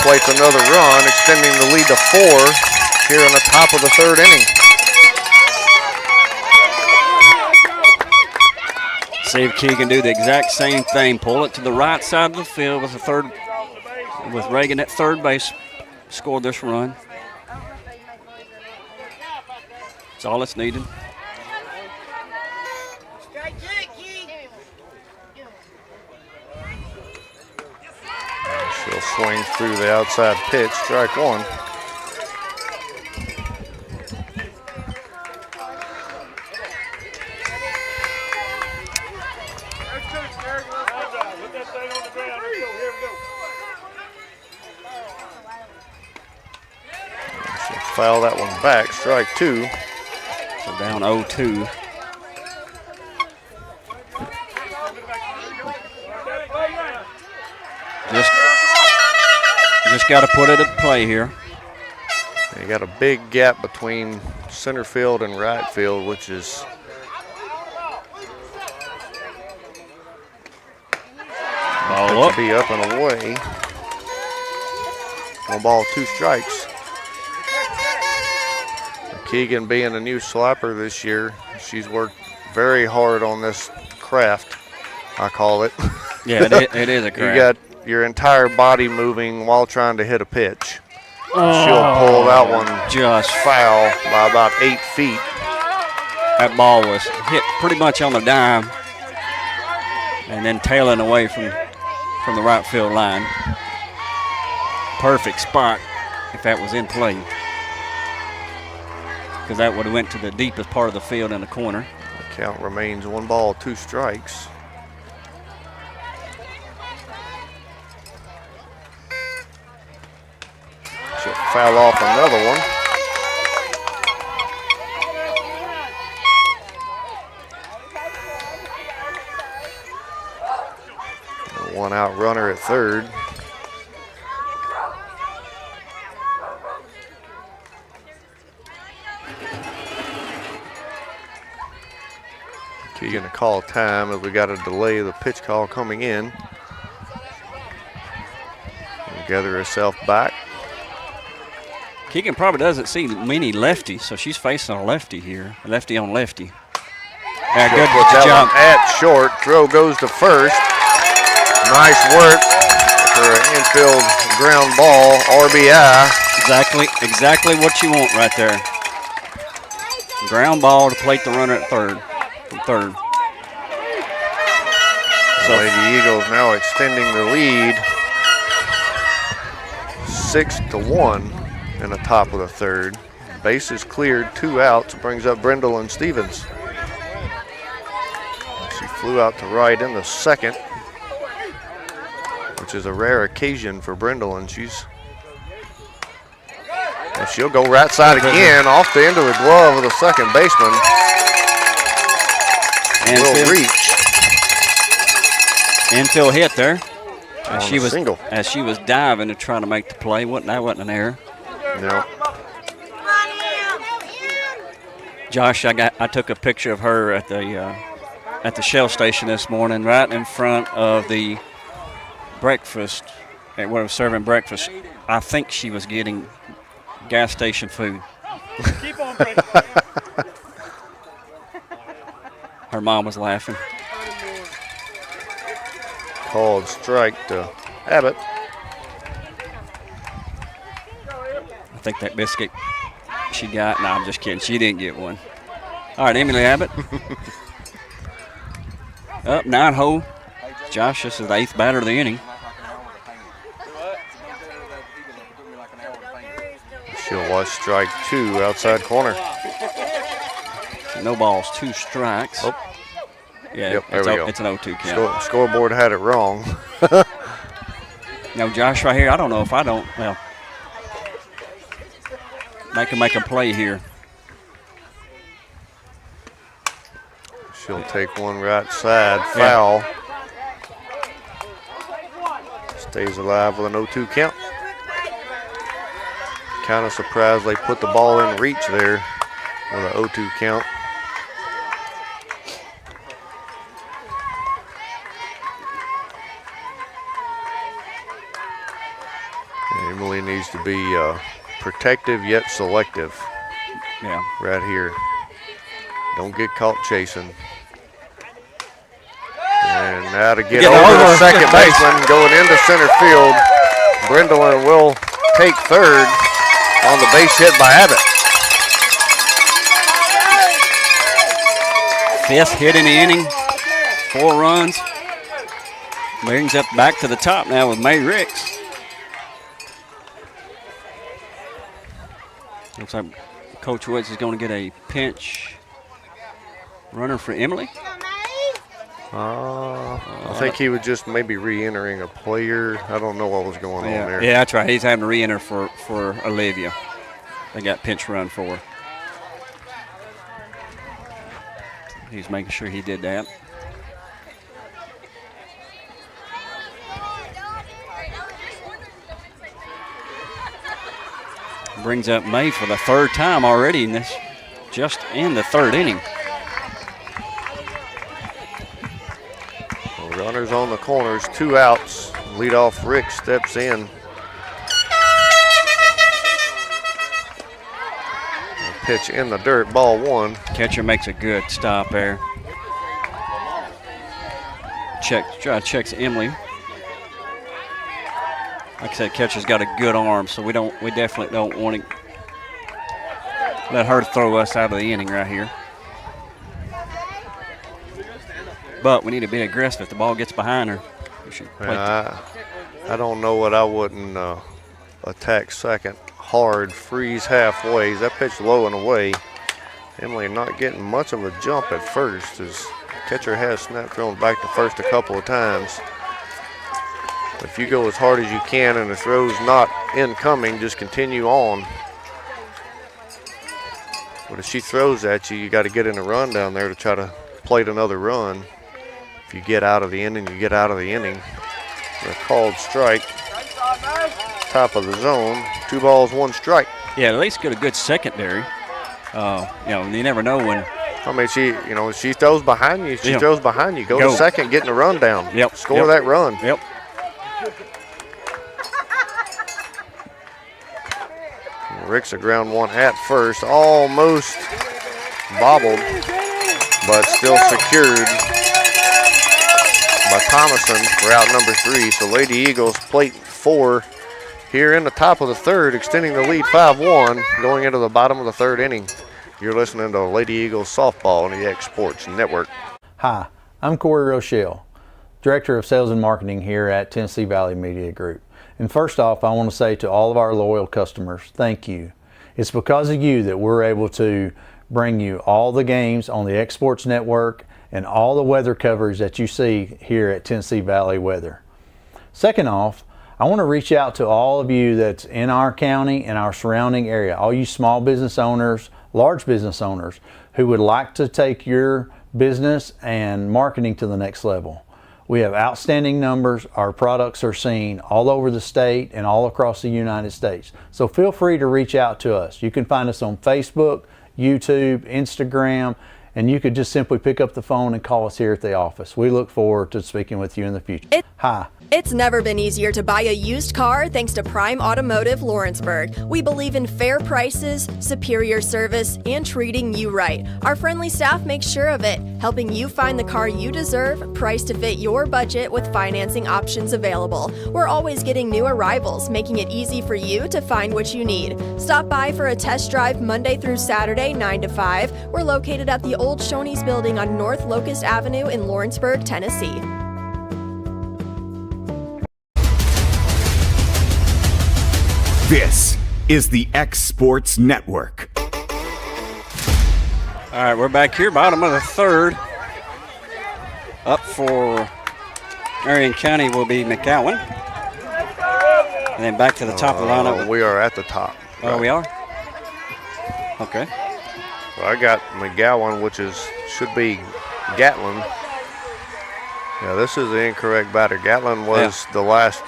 Plates another run, extending the lead to 4 here in the top of the third inning. See if Key can do the exact same thing. Pull it to the right side of the field with Reagan at third base. Score this run. That's all that's needed. She'll swing through the outside pitch. Strike 1. Foul that one back, strike 2. So down 0-2. Just got to put it at play here. You got a big gap between center field and right field, which is ball up. To be up and away. 1 ball, 2 strikes. Keegan being a new slapper this year, she's worked very hard on this craft, I call it. Yeah, it is a craft. You got your entire body moving while trying to hit a pitch. She'll pull that one just foul by about 8 feet. That ball was hit pretty much on the dime and then tailing away from the right field line. Perfect spot if that was in play, because that would have went to the deepest part of the field in the corner. The count remains 1 ball, 2 strikes. She'll foul off another one. A 1-out runner at third. Keegan to call time as we got a delay of the pitch call coming in. Gather herself back. Keegan probably doesn't see many lefties, so she's facing a lefty here. Lefty on lefty. Yeah, good job. At short. Throw goes to first. Nice work for an infield ground ball. RBI. Exactly what you want right there. Ground ball to plate the runner at third. So Lady Eagles now extending the lead 6-1 in the top of the third. Bases cleared, 2 outs, brings up Brindle and Stevens. She flew out to right in the second, which is a rare occasion for Brindle, and she'll go right side again, off the end of the glove of the second baseman. And will reach. Infield hit there. As she was diving to try to make the play. That wasn't an error. No. Josh, I took a picture of her at the Shell station this morning, right in front of the breakfast, where I was serving breakfast. I think she was getting gas station food. Keep on breaking. Her mom was laughing. Called strike to Abbott. I think that biscuit she got. No, I'm just kidding. She didn't get one. All right, Emily Abbott. Up 9-hole. Josh, this is the 8th batter of the inning. She'll watch strike 2 outside corner. No balls, 2 strikes. Oh. Yeah, yep, there we go. It's an 0-2 count. Scoreboard had it wrong. Now, Josh right here, I don't know if I don't. Well, they can make a play here. She'll take one right side, foul. Stays alive with an 0-2 count. Kind of surprised they put the ball in reach there with an 0-2 count. Emily needs to be protective yet selective. Yeah. Right here. Don't get caught chasing. And now to get over the second baseman, going into center field. Brindleman will take third on the base hit by Abbott. 5th hit in the inning. 4 runs. Brings up back to the top now with May Ricks. Looks like Coach Woods is going to get a pinch runner for Emily. I think he was just maybe re-entering a player. I don't know what was going on there. Yeah, that's right. He's having to re-enter for Olivia. They got pinch run for her. He's making sure he did that. Brings up May for the 3rd time already in this, just in the 3rd inning. Runners on the corners, 2 outs. Leadoff Rick steps in. Pitch in the dirt, ball 1. Catcher makes a good stop there. Checks Emily. Like I said, catcher's got a good arm, so we definitely don't want to let her throw us out of the inning right here. But we need to be aggressive. If the ball gets behind her, we should play. I don't know what I wouldn't attack second hard, freeze halfway. That pitch low and away. Emily not getting much of a jump at first as catcher has snap thrown back to first a couple of times. If you go as hard as you can and the throw's not incoming, just continue on. But if she throws at you, you got to get in a run down there to try to plate another run. If you get out of the inning, you get out of the inning. A called strike, top of the zone, 2 balls, 1 strike. Yeah, at least get a good secondary. You never know when. I mean, she throws behind you. She throws behind you. Go to second, getting a run down. Yep. Score that run. Yep. Rick's a ground 1 at first, almost bobbled, but still secured by Thomason for out number 3. So Lady Eagles plate 4 here in the top of the third, extending the lead 5-1, going into the bottom of the third inning. You're listening to Lady Eagles softball on the X Sports Network. Hi, I'm Corey Rochelle, Director of Sales and Marketing here at Tennessee Valley Media Group. And first off, I want to say to all of our loyal customers, thank you. It's because of you that we're able to bring you all the games on the X Sports Network and all the weather coverage that you see here at Tennessee Valley Weather. Second off, I want to reach out to all of you that's in our county and our surrounding area, all you small business owners, large business owners who would like to take your business and marketing to the next level. We have outstanding numbers. Our products are seen all over the state and all across the United States. So feel free to reach out to us. You can find us on Facebook, YouTube, Instagram, and you could just simply pick up the phone and call us here at the office. We look forward to speaking with you in the future. Hi. It's never been easier to buy a used car thanks to Prime Automotive Lawrenceburg. We believe in fair prices, superior service, and treating you right. Our friendly staff makes sure of it, helping you find the car you deserve, priced to fit your budget with financing options available. We're always getting new arrivals, making it easy for you to find what you need. Stop by for a test drive Monday through Saturday, 9 to 5. We're located at the old Shoney's building on North Locust Avenue in Lawrenceburg, Tennessee. This is the X Sports Network. All right, we're back here, bottom of the third. Up for Marion County will be McGowan. And then back to the top of the lineup. We are at the top. Oh, right. We are? Okay. Well, I got McGowan, which should be Gatlin. Yeah, this is the incorrect batter. Gatlin was the last.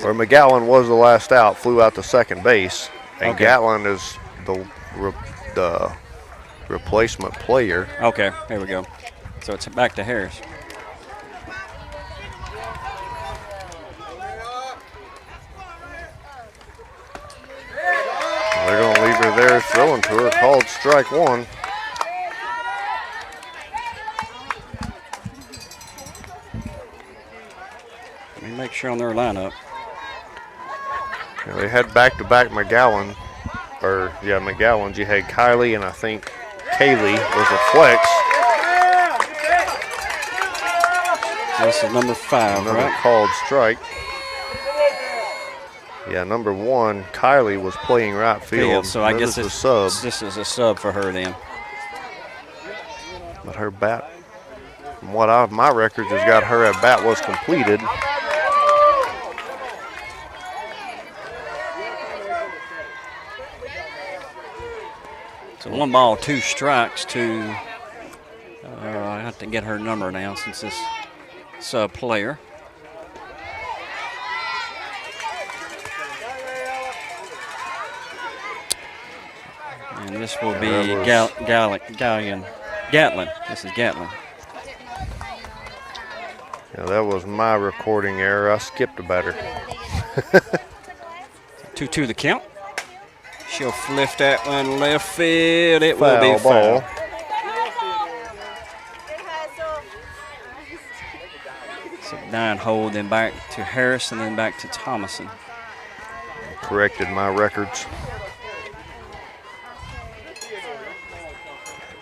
Or McGowan was the last out, flew out to second base, and Gatlin is the replacement player. Okay, there we go. So it's back to Harris. They're going to leave her there throwing to her, called strike 1. Let me make sure on their lineup. Yeah, they had back-to-back McGowans. You had Kylie and I think Kaylee was a flex. This is number 5, another right? Called strike. Yeah, number 1, Kylie was playing right field. So I guess this is a sub. This is a sub for her then. But her bat, from what my records has got, her at bat was completed. So 1 ball, 2 strikes to, I have to get her number now since this sub player. And this will be Gatlin. This is Gatlin. Yeah, that was my recording error. I skipped a batter. 2-2 the count. She'll flip that one left field. It will be foul. So 9 hold, then back to Harris, and then back to Thomason. Corrected my records.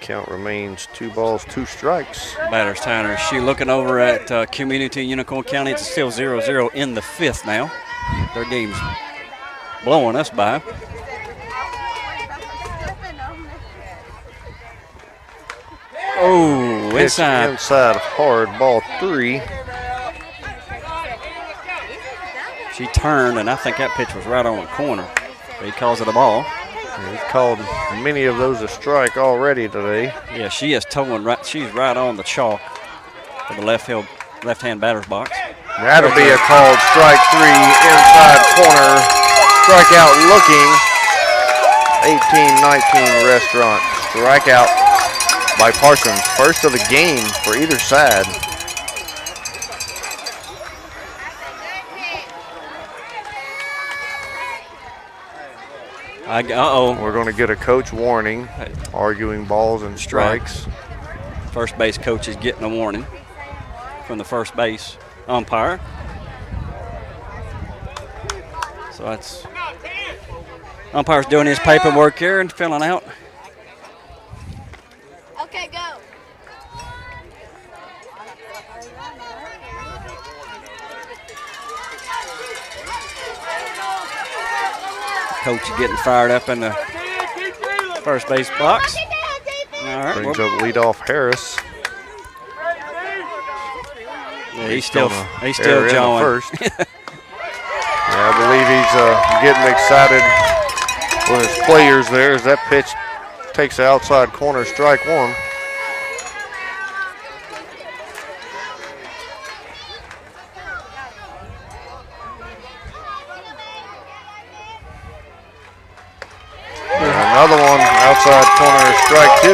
Count remains 2 balls, 2 strikes. Batter's Tanner. She looking over at Community Unicorn County. It's still 0-0 in the 5th now. Their game's blowing us by. Oh, inside. Inside hard, ball 3. She turned, and I think that pitch was right on the corner. He calls it a ball. He's called many of those a strike already today. Yeah, she is towing right. She's right on the chalk for the left-hand batter's box. That'll be a called strike 3, inside corner. Strikeout looking. 18-19 Restaurant. Strikeout by Parsons. First of the game for either side. We're going to get a coach warning, arguing balls and strikes. First base coach is getting a warning from the first base umpire. So that's umpire's doing his paperwork here and filling out. Okay, go. Coach is getting fired up in the first base box. All right, brings up leadoff Harris. Yeah, he's still jawing. First. Yeah, I believe he's getting excited with his players there as that pitch takes the outside corner, strike 1. Another one, outside corner, strike 2.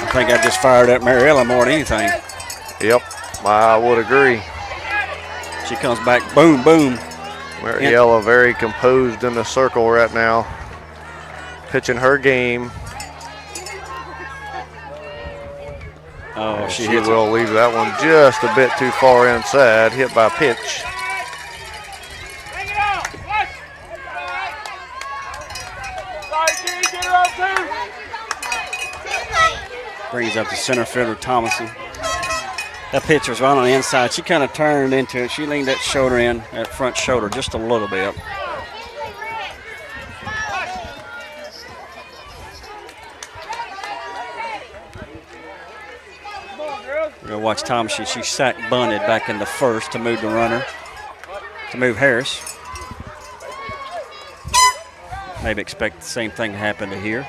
I think I just fired at Mariella more than anything. Yep, I would agree. She comes back, boom, boom. Mariella very composed in the circle right now, pitching her game. Oh, she will leave that one just a bit too far inside, hit by pitch. Brings up the center fielder, Thomason. That pitch was right on the inside. She kind of turned into it. She leaned that shoulder in, that front shoulder, just a little bit. We're going to watch Thomason. She sack bunted back in the first to move the runner, to move Harris. Maybe expect the same thing to happen to here.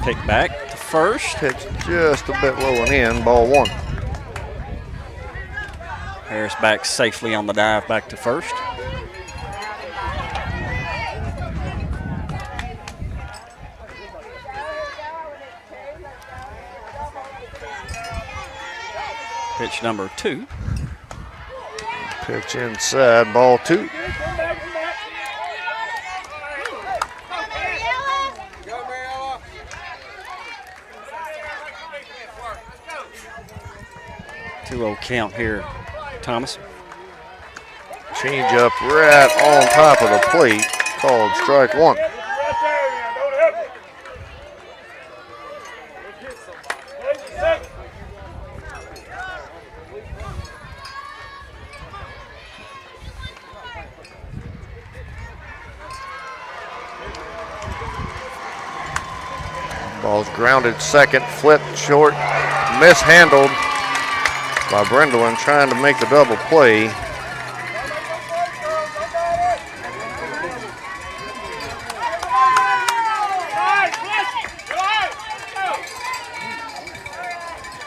Pick back to first. Pitch just a bit low and in, ball 1. Harris back safely on the dive back to first. Pitch number 2. Pitch inside, ball 2. Count here, Thomas. Change up right on top of the plate, called strike 1. Ball's grounded second, flipped short, mishandled by Brendlin, trying to make the double play.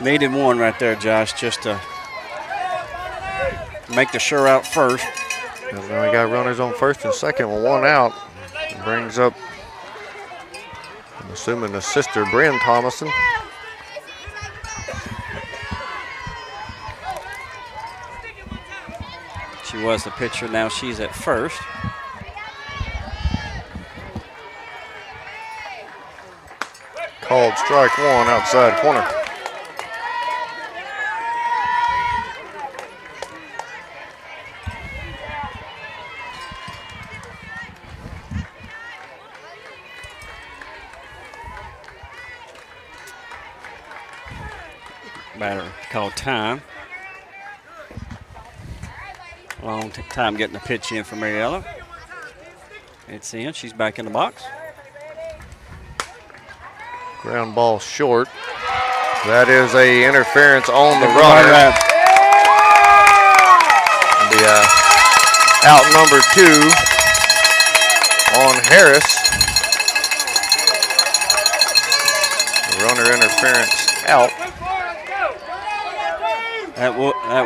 Needed one right there, Josh, just to make the sure out first. And now we got runners on first and second with 1 out. Brings up, I'm assuming, the sister, Bryn Thomason. She was the pitcher, now she's at first. Called strike 1, outside corner. Batter called time. Long time getting the pitch in for Mariella. It's in. She's back in the box. Ground ball short. That is a interference on the runner. The out number 2 on Harris. The runner interference out. That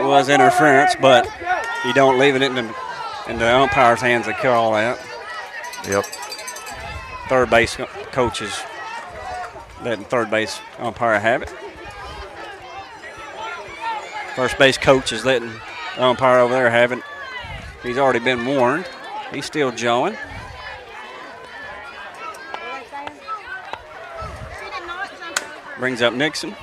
was interference, but you don't leave it in the umpire's hands to call that. Yep. Third base coaches letting third base umpire have it. First base coach is letting the umpire over there have it. He's already been warned. He's still jawing. Brings up Nixon.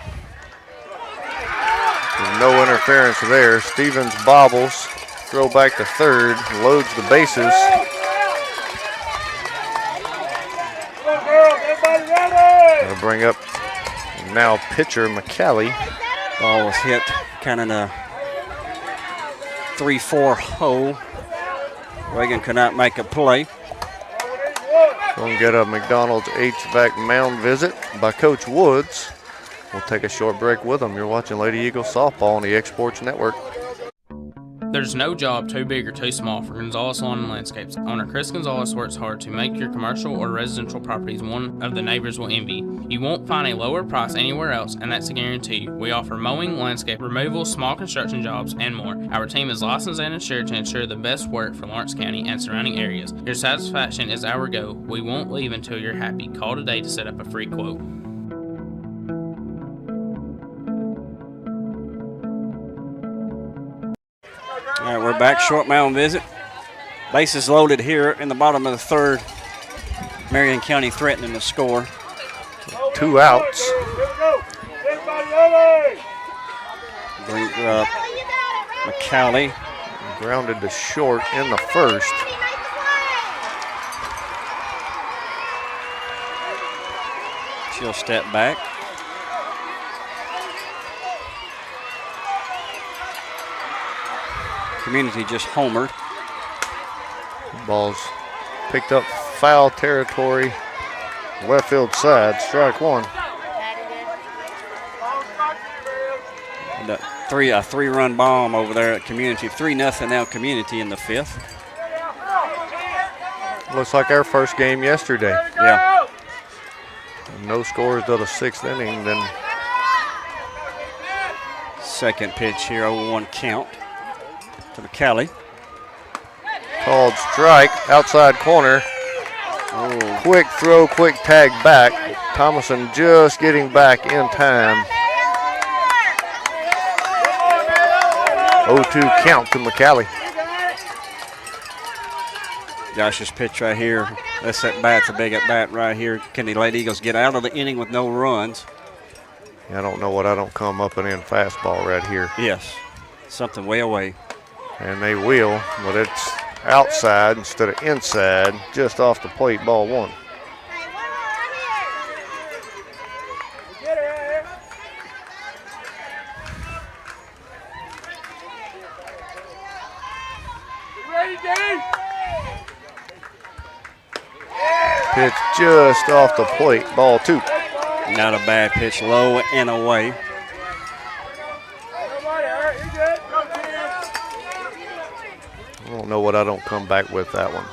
There's no interference there. Stevens bobbles. Throw back to third. Loads the bases. They'll bring up now pitcher McCallie. Ball was hit kind of in a 3-4 hole. Reagan could not make a play. Gonna get a McDonald's HVAC mound visit by Coach Woods. We'll take a short break with them. You're watching Lady Eagles softball on the X Sports Network. There's no job too big or too small for Gonzalez Lawn and Landscapes. Owner Chris Gonzalez works hard to make your commercial or residential properties one of the neighbors will envy. You won't find a lower price anywhere else, and that's a guarantee. We offer mowing, landscape removal, small construction jobs, and more. Our team is licensed and insured to ensure the best work for Lawrence County and surrounding areas. Your satisfaction is our goal. We won't leave until you're happy. Call today to set up a free quote. All right, we're back. Short mound visit. Bases loaded here in the bottom of the third. Marion County threatening to score. 2 outs. Brings up McCallie. Grounded to short in the first. She'll step back. Community just homered. Ball's picked up foul territory. Left field side, strike 1. And a 3-run bomb over there at Community. 3-0 now Community in the 5th. Looks like our first game yesterday. Yeah. No scores till the 6th inning. Then second pitch here, 0-1 count to McCallie. Called strike, outside corner. Oh. Quick throw, quick tag back. Thomason just getting back in time. 0-2 count to McCallie. Josh's pitch right here. That's at bat. It's a big at bat right here. Can the Lady Eagles get out of the inning with no runs? I don't know what I don't come up and in fastball right here. Yes. Something way away. And they will, but it's outside instead of inside, just off the plate, ball 1. Pitch just off the plate, ball 2. Not a bad pitch, low and away. I don't know what I don't come back with that one.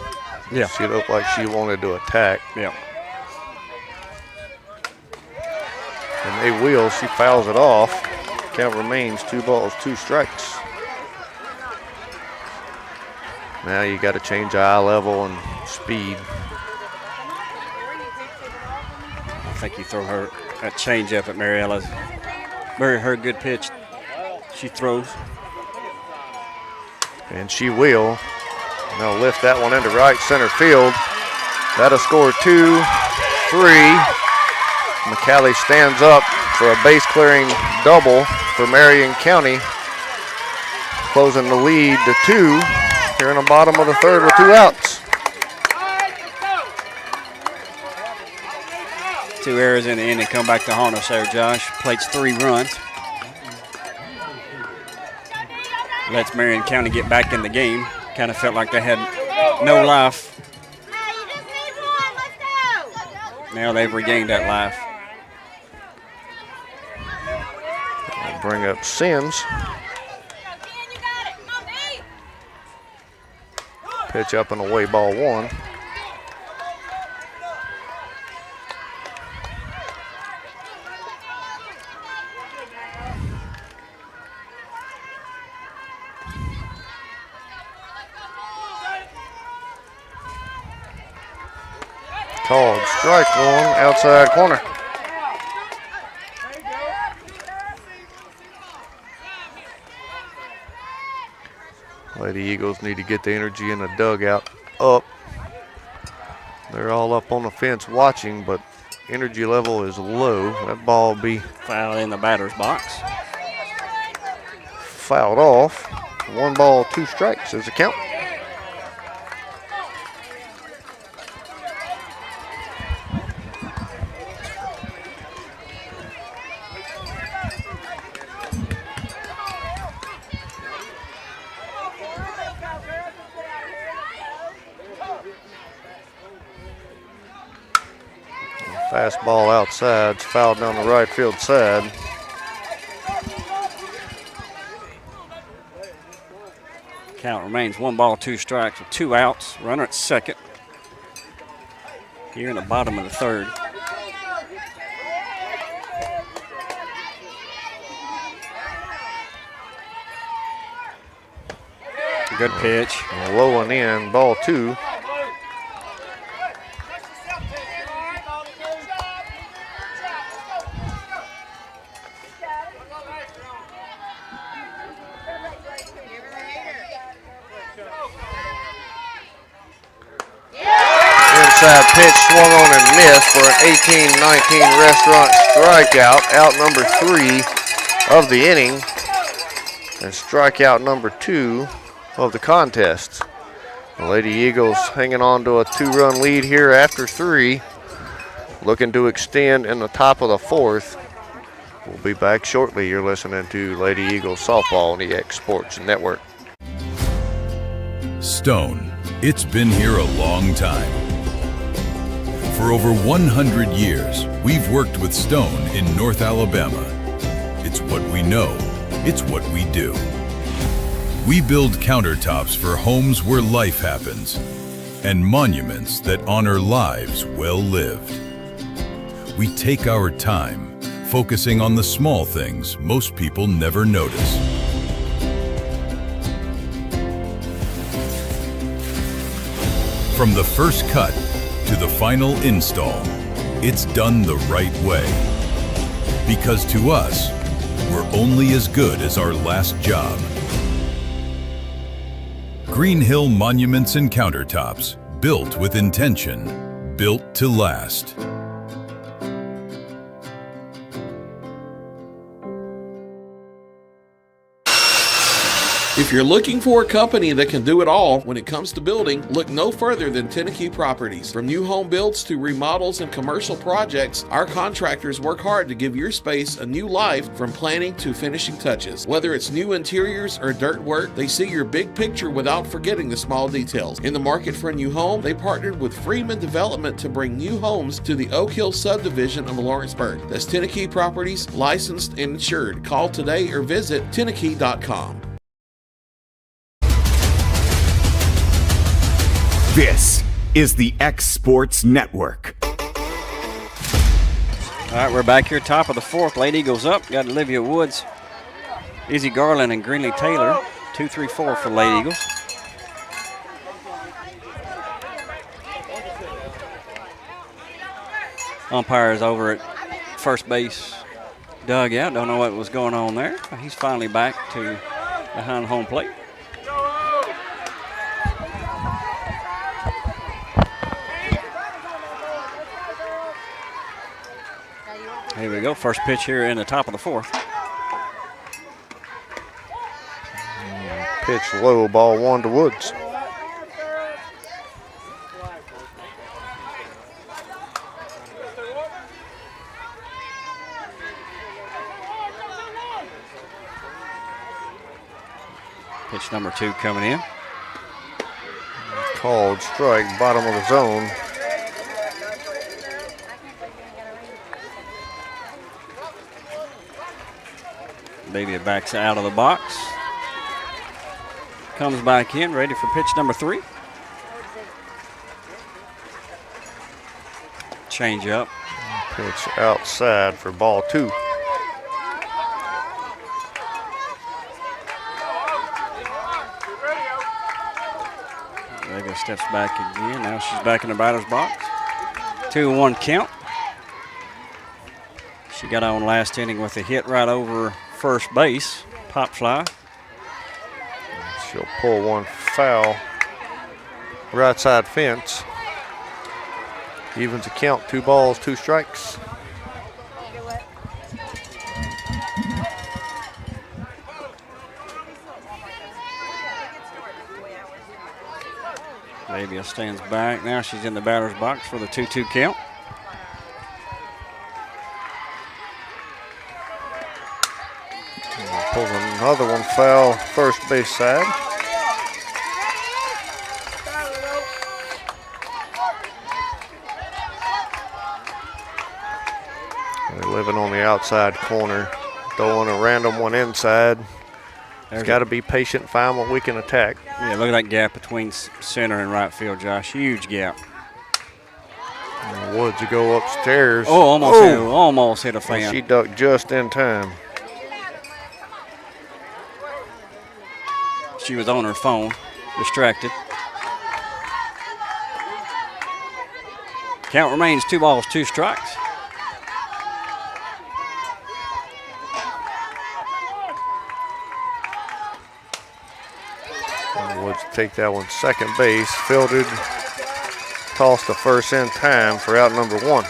Yeah. She looked like she wanted to attack. Yeah. And they will. She fouls it off. Count remains 2 balls, 2 strikes. Now you got to change eye level and speed. I think you throw her that change up at Mariella's. Her good pitch. She throws. And she will. Now lift that one into right center field. That'll score 2, 3. McCallie stands up for a base clearing double for Marion County. Closing the lead to 2 here in the bottom of the third with 2 outs. 2 errors in the inning. Come back to haunt us there, Josh. Plates 3 runs. lets Marion County get back in the game. Kind of felt like they had no life. Now they've regained that life. They'll bring up Sims. Pitch up and away, ball one. Called strike one, outside corner. Lady Eagles need to get the energy in the dugout up. They're all up on the fence watching, but energy level is low. That ball will be fouled in the batter's box. Fouled off. 1 ball, 2 strikes is the count. Fastball outside, it's fouled down the right field side. Count remains 1 ball, 2 strikes with 2 outs. Runner at second. Here in the bottom of the third. Good pitch. Low and in, ball 2. Inside pitch swung on and missed for an 18-19 restaurant strikeout. Out number 3 of the inning. And strikeout number 2 of the contest. The Lady Eagles hanging on to a 2-run lead here after 3. Looking to extend in the top of the 4th. We'll be back shortly. You're listening to Lady Eagles Softball on the X Sports Network. Stone, it's been here a long time. For over 100 years, we've worked with Stone in North Alabama. It's what we know. It's what we do. We build countertops for homes where life happens and monuments that honor lives well lived. We take our time, focusing on the small things most people never notice. From the first cut to the final install, it's done the right way. Because to us, we're only as good as our last job. Green Hill Monuments and Countertops, built with intention, built to last. If you're looking for a company that can do it all when it comes to building, look no further than Tenakee Properties. From new home builds to remodels and commercial projects, our contractors work hard to give your space a new life from planning to finishing touches. Whether it's new interiors or dirt work, they see your big picture without forgetting the small details. In the market for a new home, they partnered with Freeman Development to bring new homes to the Oak Hill subdivision of Lawrenceburg. That's Tenakee Properties, licensed and insured. Call today or visit Tenakee.com. This is the X Sports Network. All right, we're back here, top of the 4th. Lady Eagles up. Got Olivia Woods, Izzy Garland, and Greenlee Taylor. 2-3-4 for Lady Eagles. Umpires over at first base dugout. Don't know what was going on there. He's finally back to behind home plate. Here we go, first pitch here in the top of the 4th. Pitch low, ball 1 to Woods. Pitch number 2 coming in. Called strike, bottom of the zone. Baby backs out of the box. Comes back in, ready for pitch number 3. Change up. Pitch outside for ball 2. Vega steps back again. Now she's back in the batter's box. 2-1 count. She got on last inning with a hit right over first base. Pop fly. She'll pull one foul. Right side fence. Evens the count, 2 balls, 2 strikes. Labia stands back. Now she's in the batter's box for the 2-2 count. Pulls another one foul, first base side. They're living on the outside corner, throwing a random one inside. It's got to be patient, find what we can attack. Yeah, look at that gap between center and right field, Josh. Huge gap. And Woods to go upstairs. Oh, almost hit a fan. And she ducked just in time. She was on her phone, distracted. Count remains 2 balls, 2 strikes. Woods take that one second base, fielded, tossed to first in time for out number 1.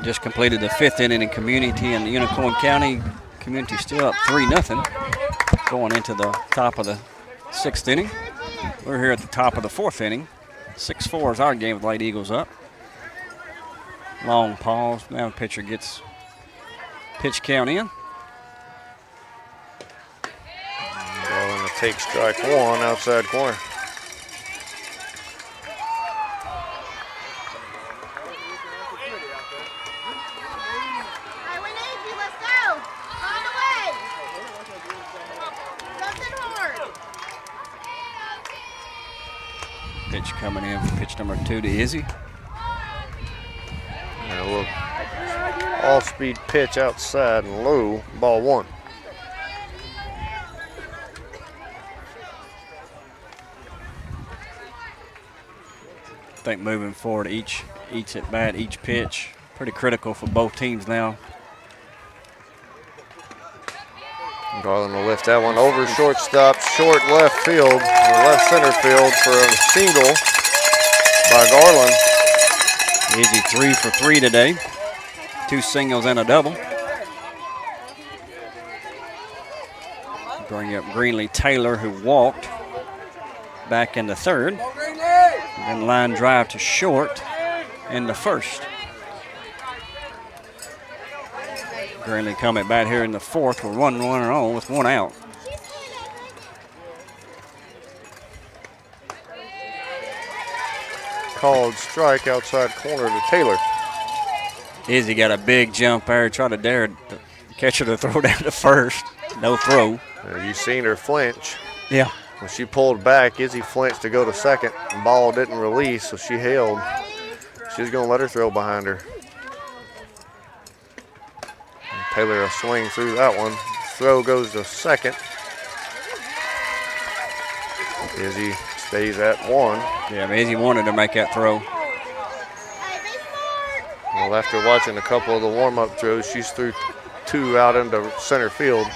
Just completed the 5th inning in Community in Unicorn County. Community still up 3-0 going into the top of the 6th inning. We're here at the top of the 4th inning. 6-4 is our game with Lady Eagles up. Long pause. Now the pitcher gets pitch count in. Going to take strike 1 outside corner. Pitch coming in for pitch number 2 to Izzy. And a little off-speed pitch outside and low, ball 1. I think moving forward, each at bat, each pitch, pretty critical for both teams now. Garland will lift that one over shortstop, short left field, or left center field for a single by Garland. Izzy 3 for 3 today. 2 singles and a double. Bring up Greenlee Taylor, who walked back in the 3rd. Then line drive to short in the 1st. Greenlee coming back here in the 4th with 1 runner on with 1 out. Called strike outside corner to Taylor. Izzy got a big jump there, tried to dare the catcher to throw down to 1st. No throw. You seen her flinch. Yeah. When she pulled back, Izzy flinched to go to 2nd. The ball didn't release, so she held. She was going to let her throw behind her. Taylor a swing through that one. Throw goes to 2nd. Izzy stays at 1. Yeah, Izzy wanted to make that throw. Well, after watching a couple of the warm-up throws, she's threw 2 out into center field.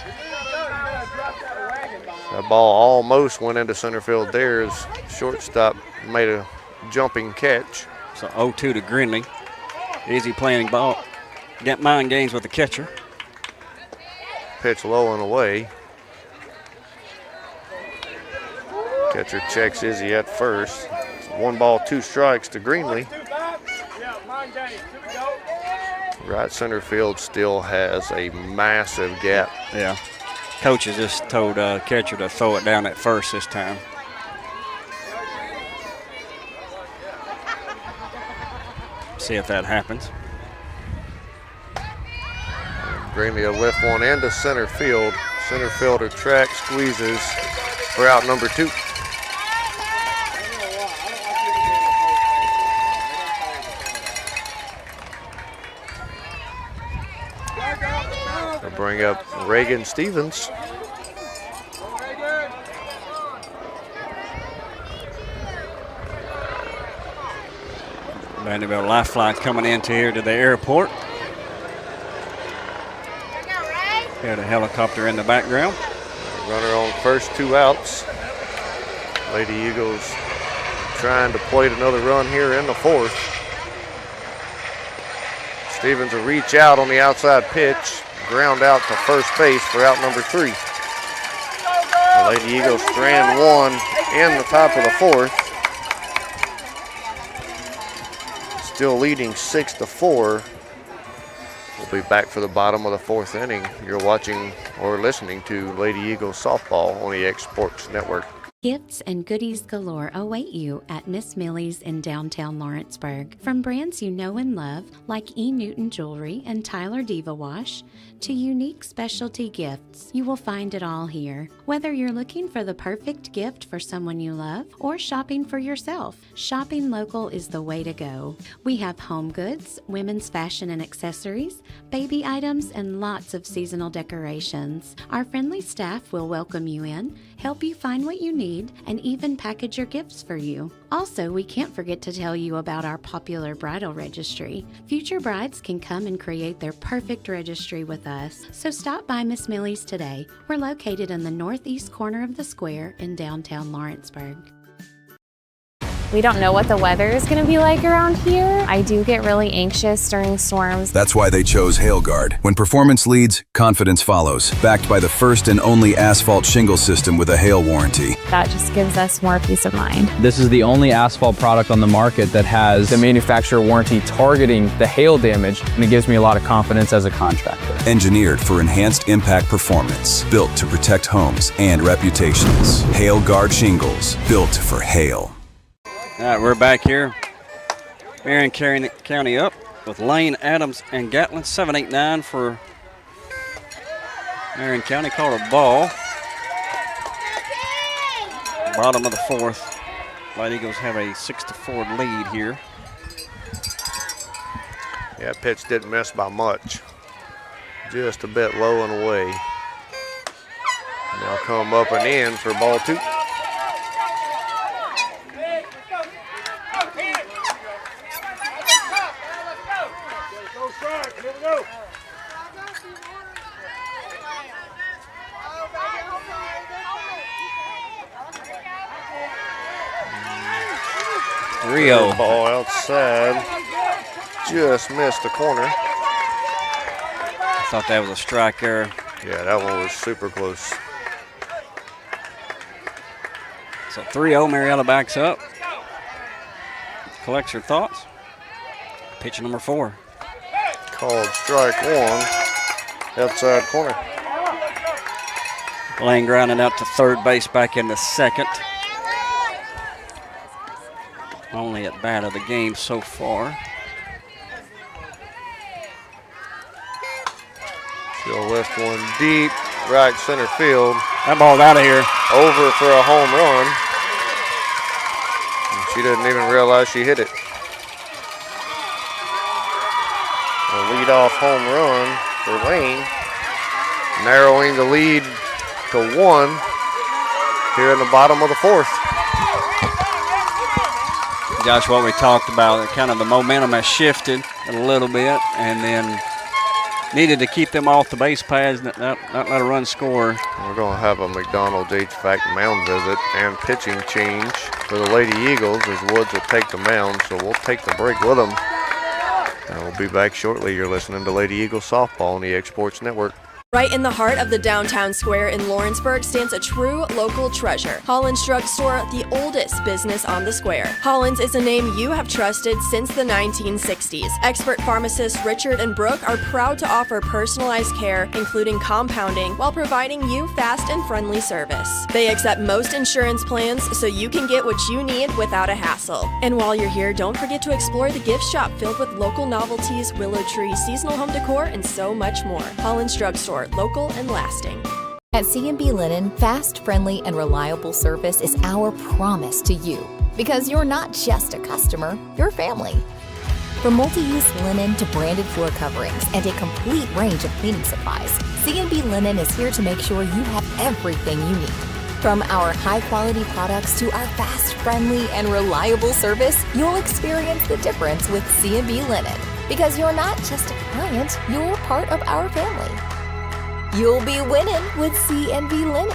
That ball almost went into center field there as shortstop made a jumping catch. So 0-2 to Greenlee. Izzy playing ball. Get mind games with the catcher. Pitch low and away. Catcher checks Izzy at first. 1 ball, 2 strikes to Greenlee. Right center field still has a massive gap. Yeah. Coach has just told catcher to throw it down at first this time. See if that happens. Greenlee will lift one into center field. Center fielder track squeezes for out number 2. They'll bring up Reagan Stevens. Vanderbilt Lifeline coming into here to the airport. Got a helicopter in the background. Runner on first, 2 outs. Lady Eagles trying to plate another run here in the 4th. Stevens will reach out on the outside pitch. Ground out to first base for out number 3. The Lady Eagles strand 1 in the top of the 4th. Still leading 6-4. We'll be back for the bottom of the 4th inning. You're watching or listening to Lady Eagles softball on the X Sports Network. Gifts and goodies galore await you at Miss Millie's in downtown Lawrenceburg. From brands you know and love, like E. Newton Jewelry and Tyler Diva Wash, to unique specialty gifts, you will find it all here. Whether you're looking for the perfect gift for someone you love or shopping for yourself, shopping local is the way to go. We have home goods, women's fashion and accessories, baby items, and lots of seasonal decorations. Our friendly staff will welcome you in, help you find what you need, and even package your gifts for you. Also, we can't forget to tell you about our popular bridal registry. Future brides can come and create their perfect registry with us. So stop by Miss Millie's today. We're located in the northeast corner of the square in downtown Lawrenceburg. We don't know what the weather is going to be like around here. I do get really anxious during storms. That's why they chose HailGuard. When performance leads, confidence follows. Backed by the first and only asphalt shingle system with a hail warranty. That just gives us more peace of mind. This is the only asphalt product on the market that has the manufacturer warranty targeting the hail damage, and it gives me a lot of confidence as a contractor. Engineered for enhanced impact performance. Built to protect homes and reputations. HailGuard shingles. Built for hail. All right, we're back here. Marion County up with Lane, Adams, and Gatlin. 7-8-9 for Marion County. Called a ball. Bottom of the 4th. Lady Eagles have a 6-4 lead here. Yeah, pitch didn't miss by much. Just a bit low and away. And they'll come up and in for ball 2. Rio. Ball outside. Just missed the corner. I thought that was a strike there. Yeah, that one was super close. So 3-0, Marietta backs up. Collects her thoughts. Pitch number 4. Called strike 1. Outside corner. Lane grounded out to third base, back into second. Only at bat of the game so far. She'll lift one deep, right center field. That ball's out of here. Over for a home run. And she didn't even realize she hit it. A leadoff home run for Lane. Narrowing the lead to 1 here in the bottom of the 4th. Josh, what we talked about, kind of the momentum has shifted a little bit, and then needed to keep them off the base paths, not let a run score. We're going to have a McDonald's HVAC mound visit and pitching change for the Lady Eagles as Woods will take the mound, so we'll take the break with them. And we'll be back shortly. You're listening to Lady Eagles Softball on the X Sports Network. Right in the heart of the downtown square in Lawrenceburg stands a true local treasure, Holland's Drugstore, the oldest business on the square. Holland's is a name you have trusted since the 1960s. Expert pharmacists Richard and Brooke are proud to offer personalized care, including compounding, while providing you fast and friendly service. They accept most insurance plans, so you can get what you need without a hassle. And while you're here, don't forget to explore the gift shop filled with local novelties, willow tree, seasonal home decor, and so much more. Holland's Drugstore, local and lasting. At C&B Linen, fast, friendly, and reliable service is our promise to you. Because you're not just a customer, you're family. From multi-use linen to branded floor coverings and a complete range of cleaning supplies, C&B Linen is here to make sure you have everything you need. From our high-quality products to our fast, friendly, and reliable service, you'll experience the difference with C&B Linen. Because you're not just a client, you're part of our family. You'll be winning with C&B Linen.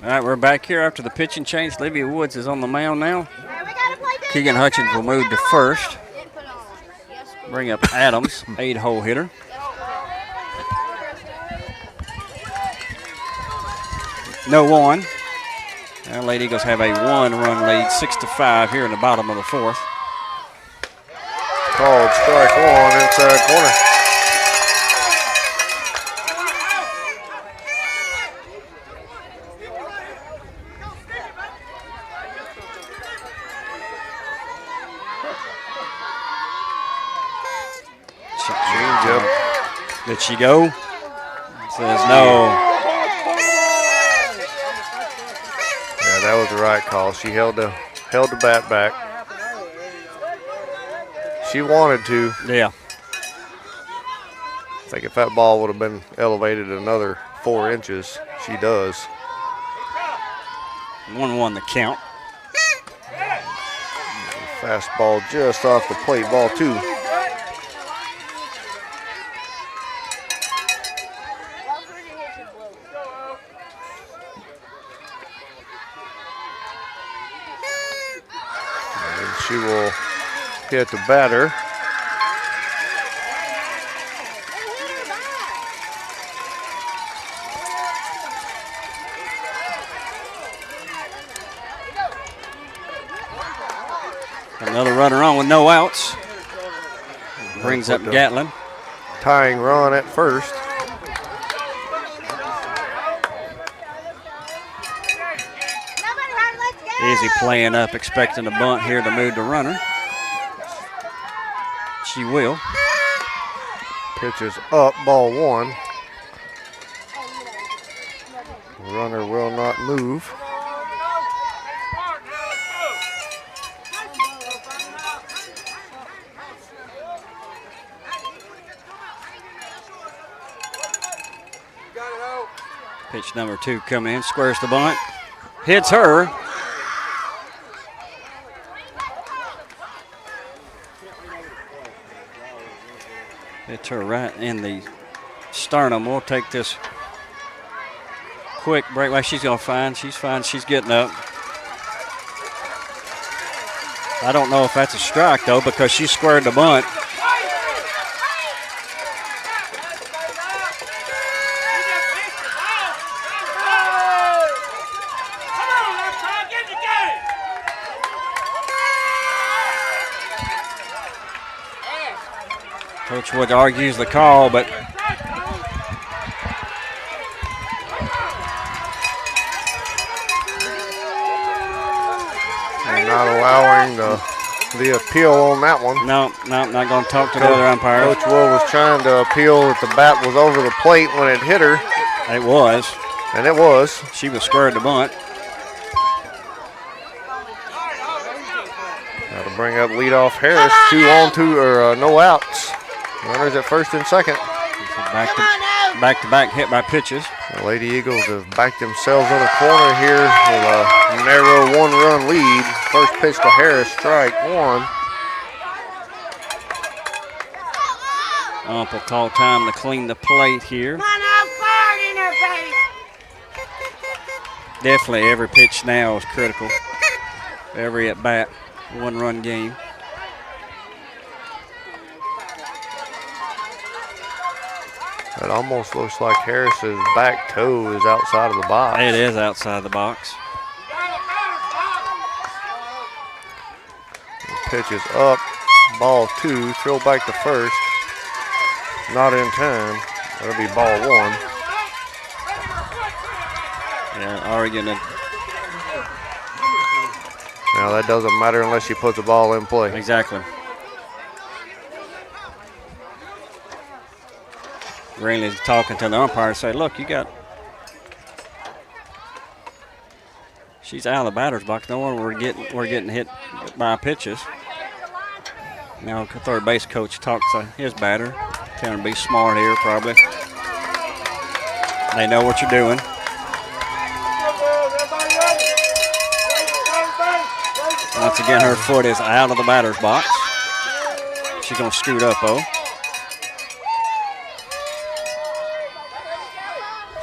All right, we're back here after the pitching change. Livia Woods is on the mound now. Keegan Hutchins will move to first. Bring up Adams, 8-hole hitter. No one. Now Lady Eagles have a 1-run lead, 6-5 here in the bottom of the fourth. Called strike one inside corner. Did she go? Says no. Yeah, that was the right call. She held the bat back. She wanted to. Yeah. I think if that ball would have been elevated another 4 inches, she does. 1-1 the count. Fastball just off the plate, ball 2. She will hit the batter. Another runner on with no outs. Brings up Gatlin. Tying run at first. Izzy playing up, expecting a bunt here to move the runner. She will. Pitches up, ball 1. Runner will not move. Pitch number 2 coming in, squares the bunt. Hits her. Hits her right in the sternum. We'll take this quick break. Well, she's going to find. She's fine. She's getting up. I don't know if that's a strike, though, because she squared the bunt. Coach Wood argues the call, but and not allowing the appeal on that one. No, not going to talk to the other umpire. Coach Wood was trying to appeal that the bat was over the plate when it hit her. It was. And it was. She was squared the bunt. Got to bring up leadoff Harris. 2 on, 2 or no outs. Runners at first and second. Back-to-back hit by pitches. The Lady Eagles have backed themselves on a corner here with a narrow 1-run lead. First pitch to Harris, strike 1. Ump will call time to clean the plate here. Definitely every pitch now is critical. Every at bat, 1-run game. It almost looks like Harris's back toe is outside of the box. It is outside the box. The pitch is up. Ball 2. Throw back to first. Not in time. That'll be ball 1. Yeah, Oregon. Now that doesn't matter unless she puts the ball in play. Exactly. Greenley's talking to the umpire, say, look, you got. She's out of the batter's box. No one we're getting hit by pitches. Now third base coach talks to his batter, trying to be smart here probably. They know what you're doing. Once again, her foot is out of the batter's box. She's going to scoot up, though.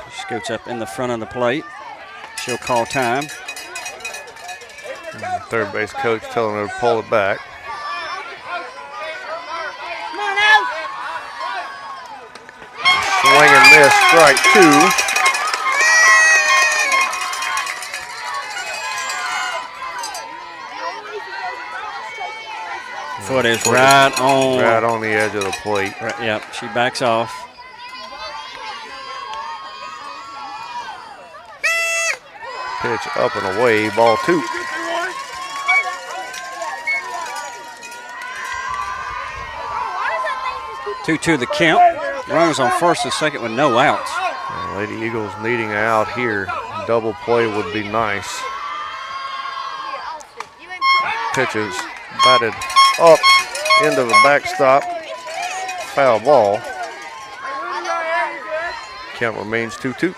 She scoots up in the front of the plate. She'll call time. And the third base coach telling her to pull it back. Swing and miss, strike 2. Foot is right on the edge of the plate. Right, yep, she backs off. Pitch up and away, ball 2. Two the count. Runners on first and second with no outs. And Lady Eagles needing an out here. Double play would be nice. Pitches batted up into the backstop. Foul ball. Count remains 2-2.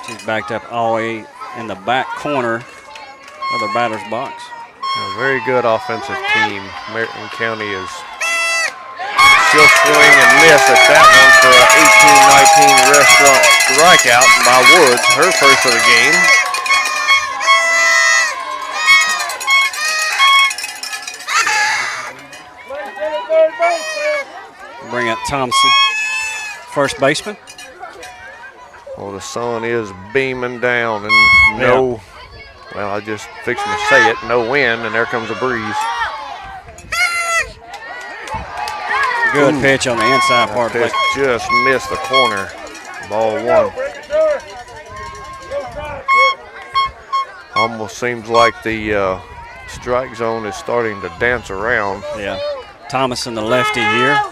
She's backed up all the way in the back corner of the batter's box. A very good offensive team. Marion County is. She'll swing and miss at that one for an 18-19 restaurant strikeout by Woods, her first of the game. Bring up Thompson, first baseman. Well, the sun is beaming down and no, well, I just fixed to say it, no wind, and there comes a breeze. Good pitch on the inside part. Pitch just missed the corner. Ball 1. Almost seems like the strike zone is starting to dance around. Yeah. Thomason, the lefty here.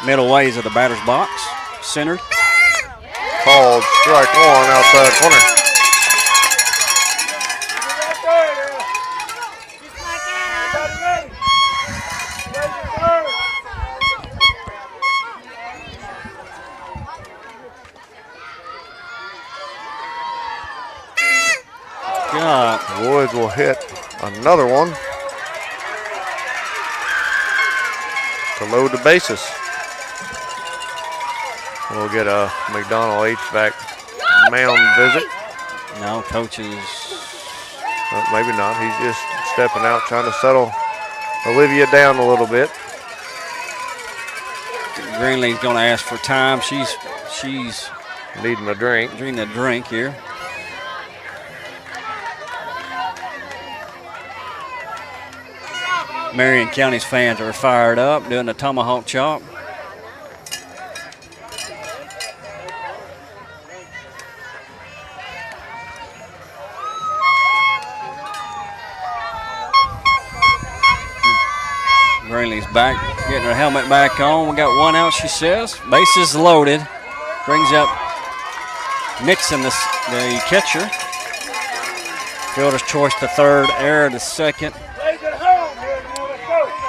Middle ways of the batter's box. Centered. Called strike 1 outside corner. Woods will hit another one to load the bases. We'll get a McDonald HVAC mound visit. No, coaches. Well, maybe not. He's just stepping out, trying to settle Olivia down a little bit. Greenlee's going to ask for time. She's needing a drink. Needing a drink here. Marion County's fans are fired up, doing the tomahawk chop. Greenlee's back, getting her helmet back on. We got 1 out, she says. Bases loaded. Brings up Nixon, the catcher. Fielder's choice to third, error to second.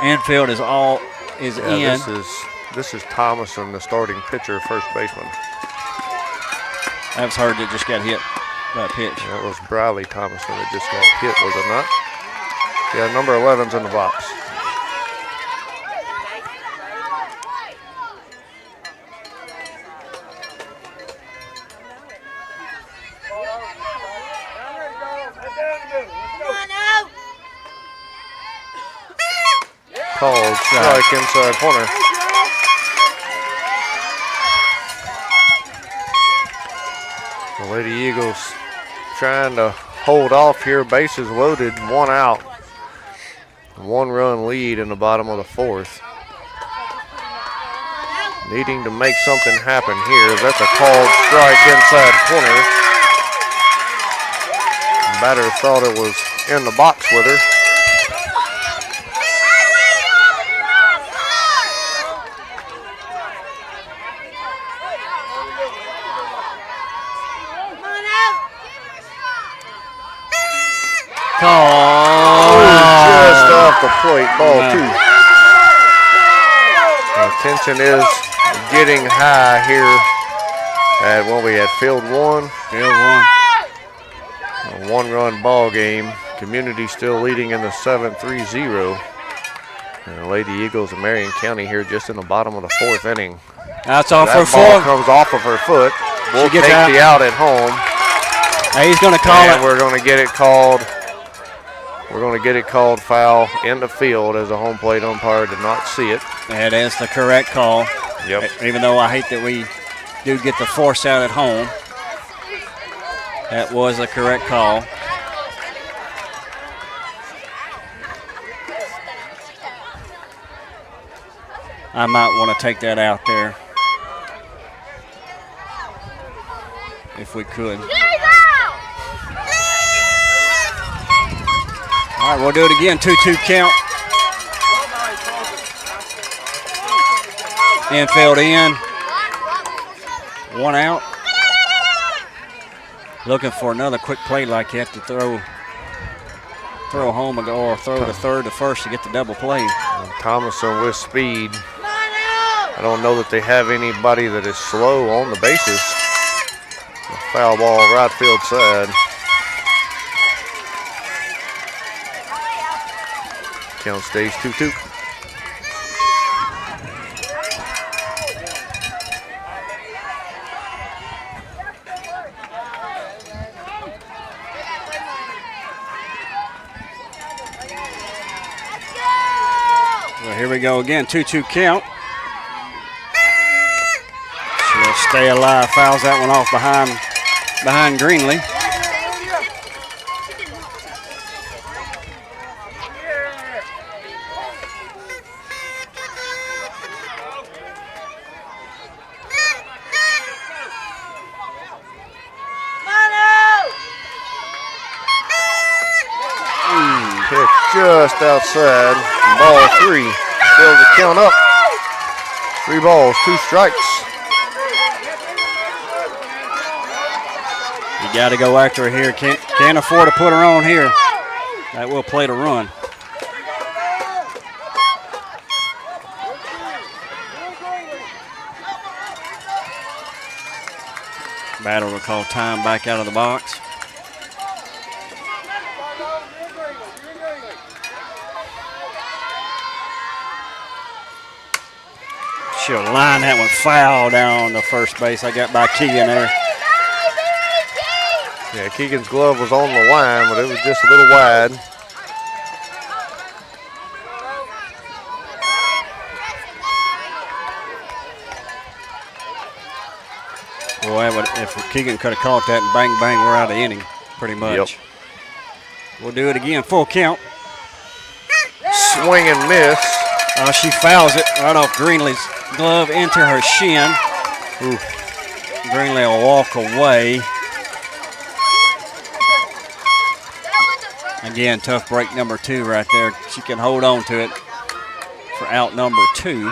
Infield is in. This is Thomason, the starting pitcher, first baseman. That was hard that just got hit. That pitch. That was Briley Thomason that just got hit, was it not? Yeah, number 11's in the box. Called strike inside corner. The Lady Eagles trying to hold off here. Bases loaded, 1 out. 1-run lead in the bottom of the 4th. Needing to make something happen here. That's a called strike inside corner. The batter thought it was in the box with her. Just off the plate, ball 2. The tension is getting high here at what we had field 1. Field 1. A 1-run ball game. Community still leading in the 7-3-0. And the Lady Eagles of Marion County here just in the bottom of the 4th inning. That's off her foot. That ball comes off of her foot. We'll take the out at home. Now he's going to call it. We're going to get it called. We're going to get it called foul in the field as a home plate umpire did not see it. That is the correct call. Yep. Even though I hate that we do get the force out at home. That was the correct call. I might want to take that out there if we could. All right, we'll do it again. 2-2 count. Infield in. 1 out. Looking for another quick play like you have to throw home and go, or throw to third to first to get the double play. And Thomason with speed. I don't know that they have anybody that is slow on the bases. A foul ball right field side. Count stays 2-2. Well, here we go again. 2-2 count. She'll stay alive. Fouls that one off behind Greenlee. Just outside, ball 3, fills the count up. 3 balls, 2 strikes. You got to go after her here. Can't afford to put her on here. That will play to run. Batter will call time back out of the box. She'll line that one foul down on the first base. I got by Keegan there. Yeah, Keegan's glove was on the line, but it was just a little wide. Well, if Keegan could have caught that and bang, bang, we're out of the inning, pretty much. Yep. We'll do it again, full count. Swing and miss. She fouls it right off Greenlee's glove into her shin. Ooh. Greenlee will walk away. Again, tough break number 2 right there. She can hold on to it for out number 2.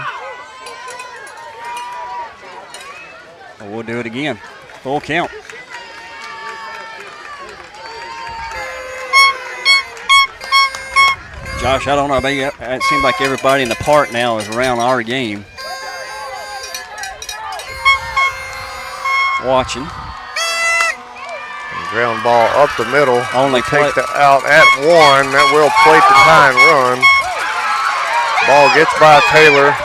But we'll do it again. Full count. Josh, I don't know, it seems like everybody in the park now is around our game. Watching. Ground ball up the middle. Only takes the out at one. That will plate the tie and run. Ball gets by Taylor.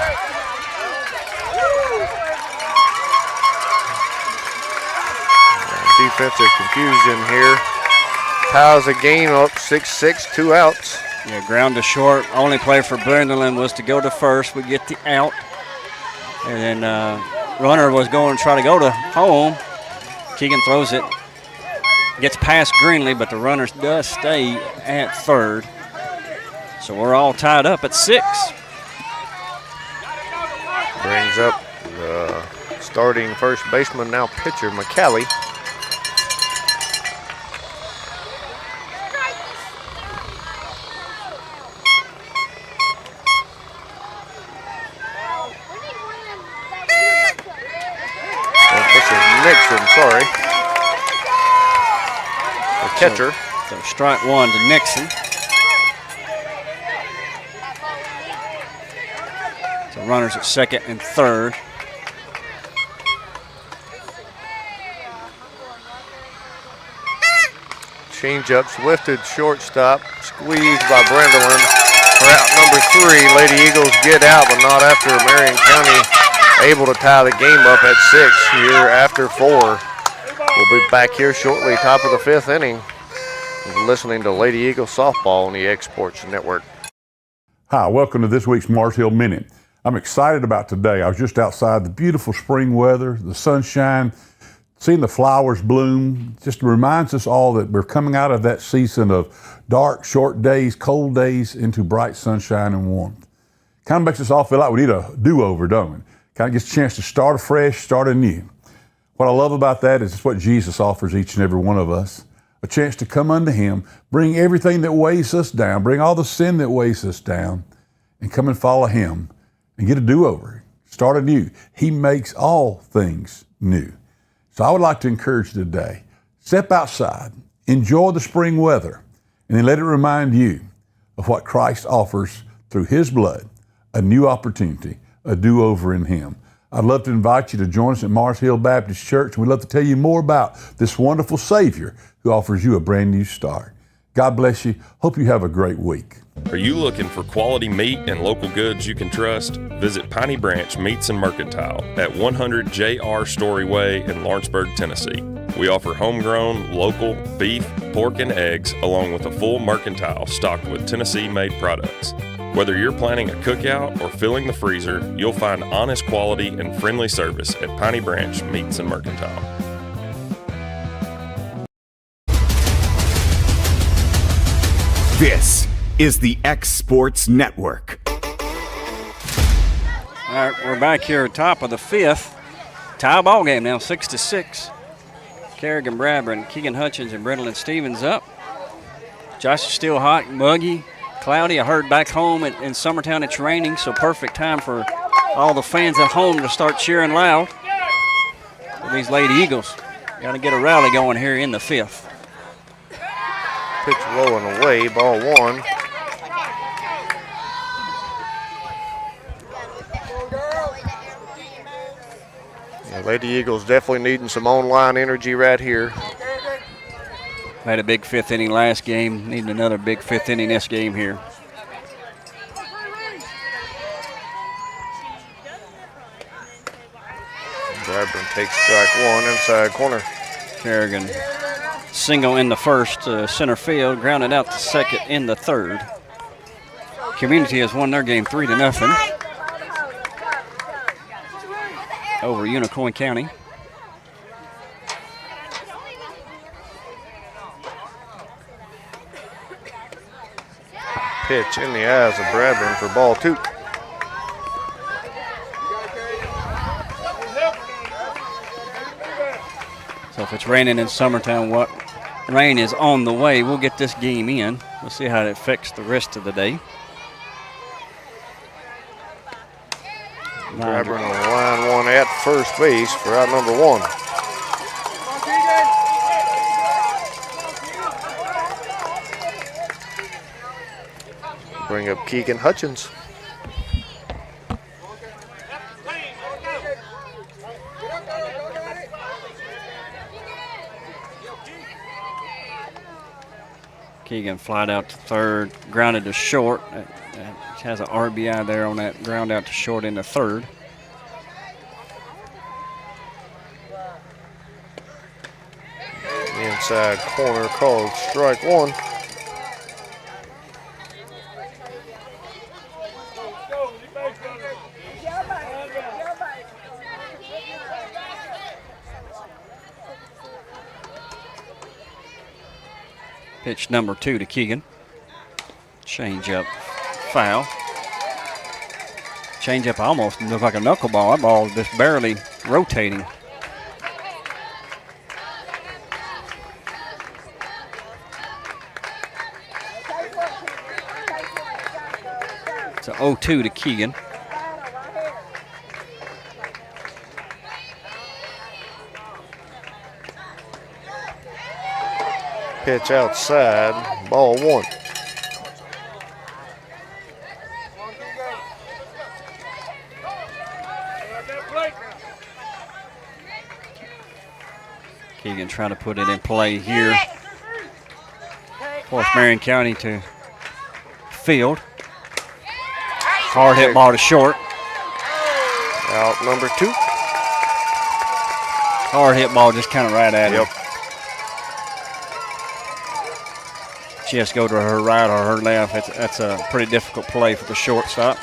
Defensive confusion here. Ties the game up 6-6, 2 outs. Yeah, ground to short. Only play for Brendan was to go to first. We get the out. And then runner was going to try to go to home. Keegan throws it. Gets past Greenlee, but the runner does stay at third. So we're all tied up at 6. Brings up the starting first baseman, now pitcher, McCallie. Nixon, sorry. The catcher. So strike one to Nixon. So runners at second and third. Change-ups lifted, shortstop, squeezed by Brandolin. For out number 3, Lady Eagles get out, but not after Marion County able to tie the game up at 6 here after 4. We'll be back here shortly, top of the 5th inning. Listening to Lady Eagles softball on the Exports Network. Hi, welcome to this week's Mars Hill Minute. I'm excited about today. I was just outside, the beautiful spring weather, the sunshine, seeing the flowers bloom. Just reminds us all that we're coming out of that season of dark, short days, cold days into bright sunshine and warmth. Kind of makes us all feel like we need a do-over, don't we? Kind of gets a chance to start afresh, start anew. What I love about that is it's what Jesus offers each and every one of us. A chance to come unto Him, bring everything that weighs us down, bring all the sin that weighs us down, and come and follow Him and get a do-over, start anew. He makes all things new. So I would like to encourage you today, step outside, enjoy the spring weather, and then let it remind you of what Christ offers through His blood, a new opportunity, a do-over in Him. I'd love to invite you to join us at Mars Hill Baptist Church, and we'd love to tell you more about this wonderful Savior who offers you a brand new start. God bless you. Hope you have a great week. Are you looking for quality meat and local goods you can trust? Visit Piney Branch Meats and Mercantile at 100 J.R. Story Way in Lawrenceburg, Tennessee. We offer homegrown, local beef, pork, and eggs, along with a full mercantile stocked with Tennessee-made products. Whether you're planning a cookout or filling the freezer, you'll find honest quality and friendly service at Piney Branch Meats and Mercantile. This is the X Sports Network. All right, we're back here at top of the 5th. Tie ball game now, 6-6. Kerrigan Bradburn, Keegan Hutchins, and Brendan Stevens up. Josh is still hot, muggy, cloudy. I heard back home in Summertown it's raining, so perfect time for all the fans at home to start cheering loud for these Lady Eagles. Got to get a rally going here in the 5th. Pitch low and away, ball 1. Yeah, Lady Eagles definitely needing some online energy right here. Had a big 5th inning last game, needing another big 5th inning this game here. Bradburn takes strike 1, inside corner. Kerrigan single in the first, center field, grounded out to second in the third. Community has won their game 3-0 over Unicoi County. Pitch in the eyes of Bradburn for ball 2. So if it's raining in Summertown, what rain is on the way, we'll get this game in. We'll see how it affects the rest of the day. Bradburn on line 1 at first base for out number 1. Bring up Keegan Hutchins. Keegan flied out to third, grounded to short. Has an RBI there on that ground out to short into third. Inside corner called strike one. Pitch number 2 to Keegan. Change up, foul. Change up almost looked like a knuckleball. That ball just barely rotating. It's a 0-2 to Keegan. Pitch outside, ball one. Keegan trying to put it in play here. Force Marion County to field. Hard hit ball to short. Out number 2. Hard hit ball just kind of right at him. Just go to her right or her left. That's a pretty difficult play for the shortstop.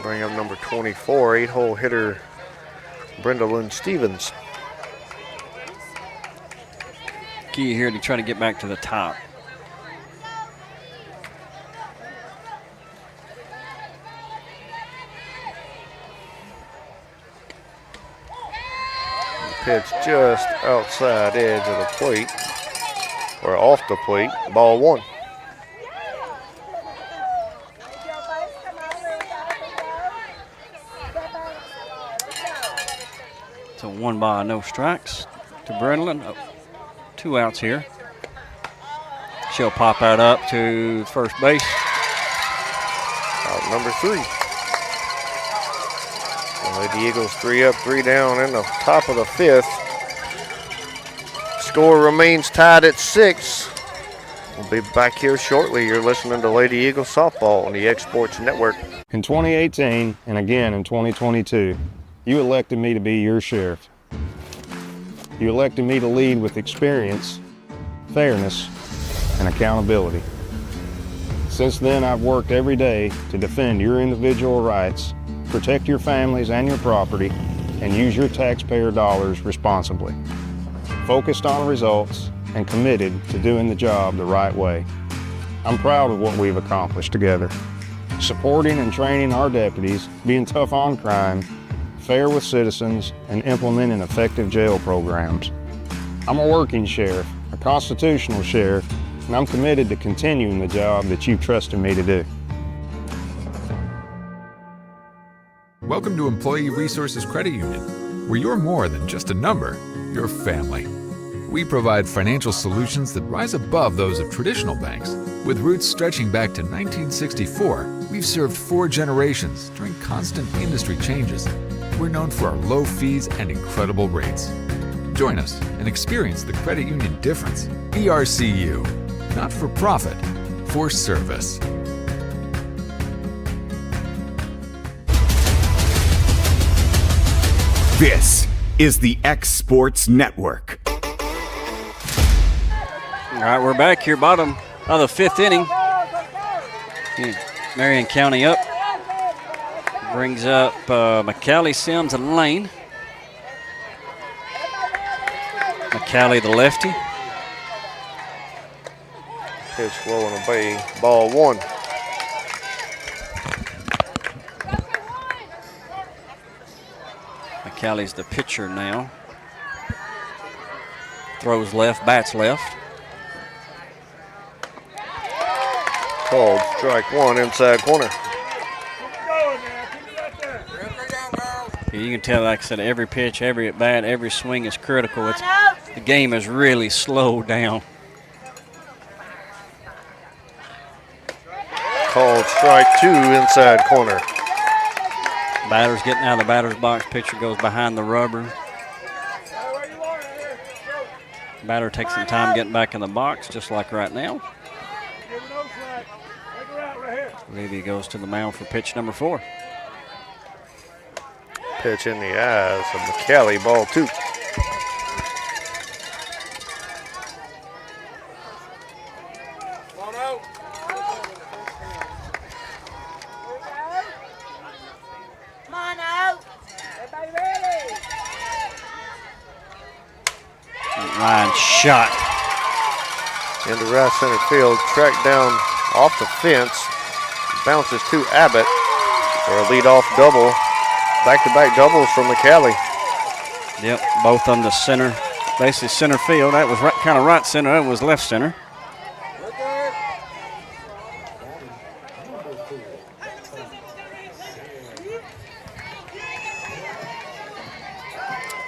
Bring up number 24, 8-hole hitter Brenda Lynn Stevens. Key here to try to get back to the top. Pitch just outside edge of the plate, or off the plate, ball one. So 1 ball, no strikes to Brendlin. 2 outs here. She'll pop that up to first base. Out number 3. The Lady Eagles 3 up, 3 down in the top of the 5th. Score remains tied at 6. We'll be back here shortly. You're listening to Lady Eagles softball on the X Sports Network. In 2018 and again in 2022, you elected me to be your sheriff. You elected me to lead with experience, fairness, and accountability. Since then, I've worked every day to defend your individual rights, protect your families and your property, and use your taxpayer dollars responsibly. Focused on results and committed to doing the job the right way. I'm proud of what we've accomplished together. Supporting and training our deputies, being tough on crime, fair with citizens, and implementing effective jail programs. I'm a working sheriff, a constitutional sheriff, and I'm committed to continuing the job that you've trusted me to do. Welcome to Employee Resources Credit Union, where you're more than just a number, you're family. We provide financial solutions that rise above those of traditional banks. With roots stretching back to 1964, we've served 4 generations during constant industry changes. We're known for our low fees and incredible rates. Join us and experience the credit union difference. ERCU, not for profit, for service. This is the X Sports Network. All right, we're back here, bottom of the 5th inning. Marion County up. Brings up McCallie, Sims, and Lane. McCallie, the lefty. Pitch low and away, ball one. McCallie's the pitcher now. Throws left, bats left. Called strike one, inside corner. You can tell, like I said, every pitch, every at bat, every swing is critical. The game is really slowed down. Called strike 2, inside corner. Batter's getting out of the batter's box. Pitcher goes behind the rubber. Batter takes some time getting back in the box, just like right now. Levy goes to the mound for pitch number 4. Pitch in the eyes of McCallie, ball 2. Line shot. Into right center field, tracked down off the fence, bounces to Abbott for a leadoff double. Back-to-back doubles from McCallie. Yep, both on the center, basically center field. That was kind of right center, that was left center.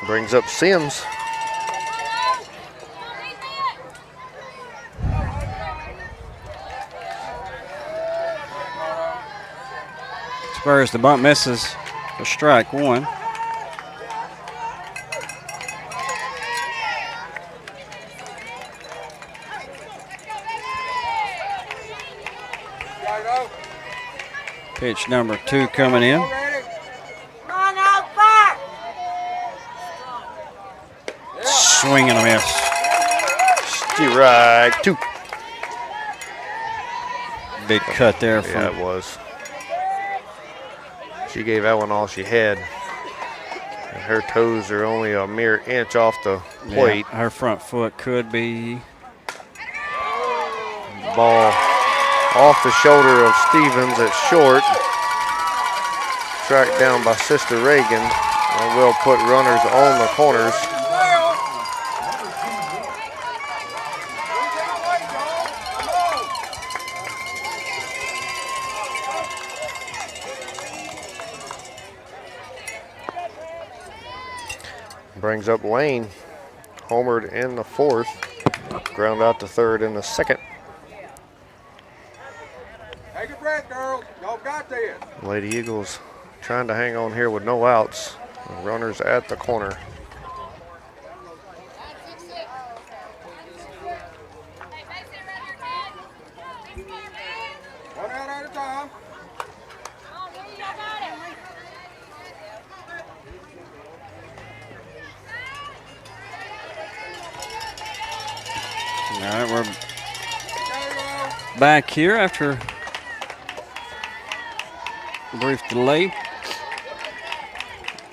Brings up Sims. Spurs, the bunt misses for strike 1. Pitch number 2 coming in. Swing and a miss. Strike 2. Big cut there. Yeah, it was. She gave that one all she had. And her toes are only a mere inch off the plate. Yeah, her front foot could be. Ball off the shoulder of Stevens at short. Tracked down by Sister Reagan. And will put runners on the corners. Brings up Lane, homered in the 4th, ground out to 3rd in the 2nd. Take a breath, girls. Y'all got this. Lady Eagles trying to hang on here with no outs. Runners at the corner. One out at a time. All right, we're back here after a brief delay.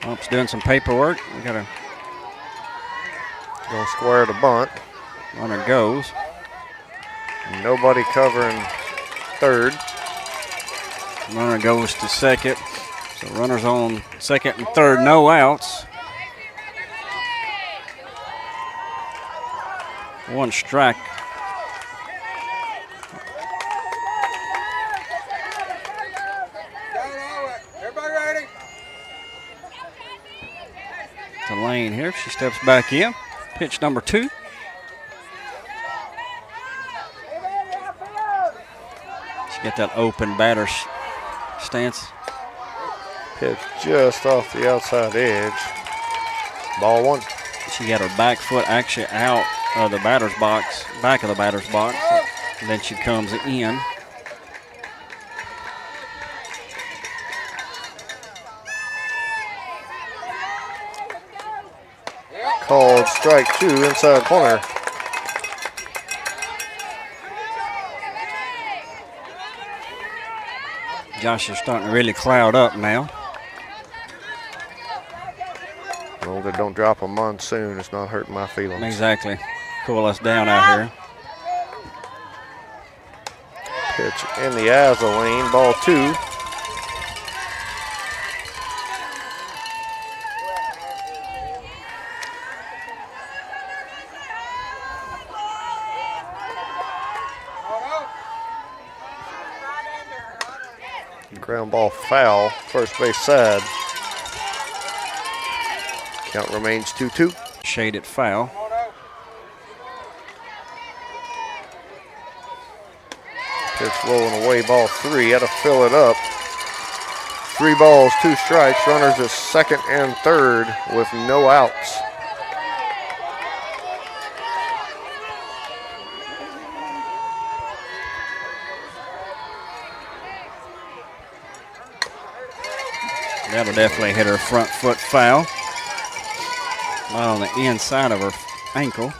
Ump's doing some paperwork. We got to go square the bunt. Runner goes. Nobody covering 3rd. Runner goes to 2nd. So runners on 2nd and 3rd, no outs. 1 strike. Everybody ready? To Lane here. She steps back in. Pitch number 2. She got that open batter stance. Pitch just off the outside edge. Ball 1. She got her back foot actually out of the batter's box, back of the batter's box. And then she comes in. Called strike 2 inside corner. Josh is starting to really cloud up now. As long as it don't drop a monsoon, it's not hurting my feelings. Exactly. Cool us down out here. Pitch in the eyes of Lane, ball 2. Ground ball foul, first base side. Count remains 2-2. Shaded foul. Pitch rolling away, ball 3. Had to fill it up. 3 balls, 2 strikes. Runners at 2nd and 3rd with no outs. That'll definitely hit her front foot foul. Right on the inside of her ankle.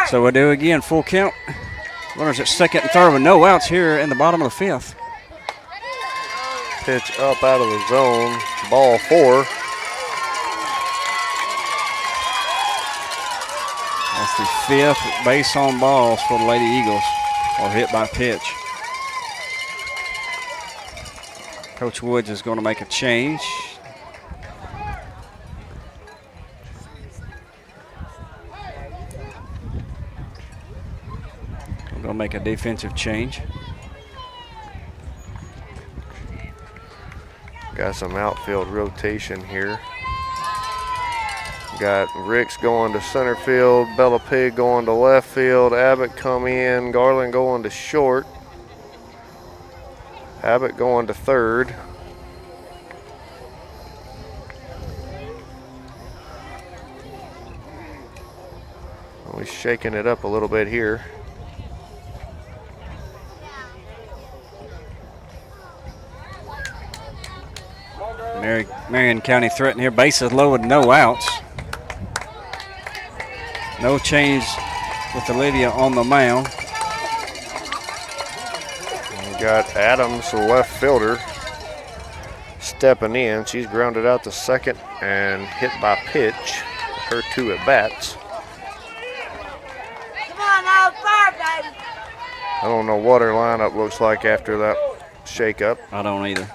So we'll do again, full count. Runners at second and third with no outs here in the bottom of the fifth. Pitch up out of the zone, ball 4. That's the fifth base on balls for the Lady Eagles, or hit by pitch. Coach Woods is going to make a change. We're going to make a defensive change. Got some outfield rotation here. Got Ricks going to center field, Bella Pig going to left field, Abbott come in, Garland going to short, Abbott going to third. We're shaking it up a little bit here. Marion County threatened here, bases loaded, no outs. No change with Olivia on the mound. We got Adams, the left fielder, stepping in. She's grounded out to second and hit by pitch. Her 2 at bats. Come on now, fire, baby. I don't know what her lineup looks like after that shakeup. I don't either.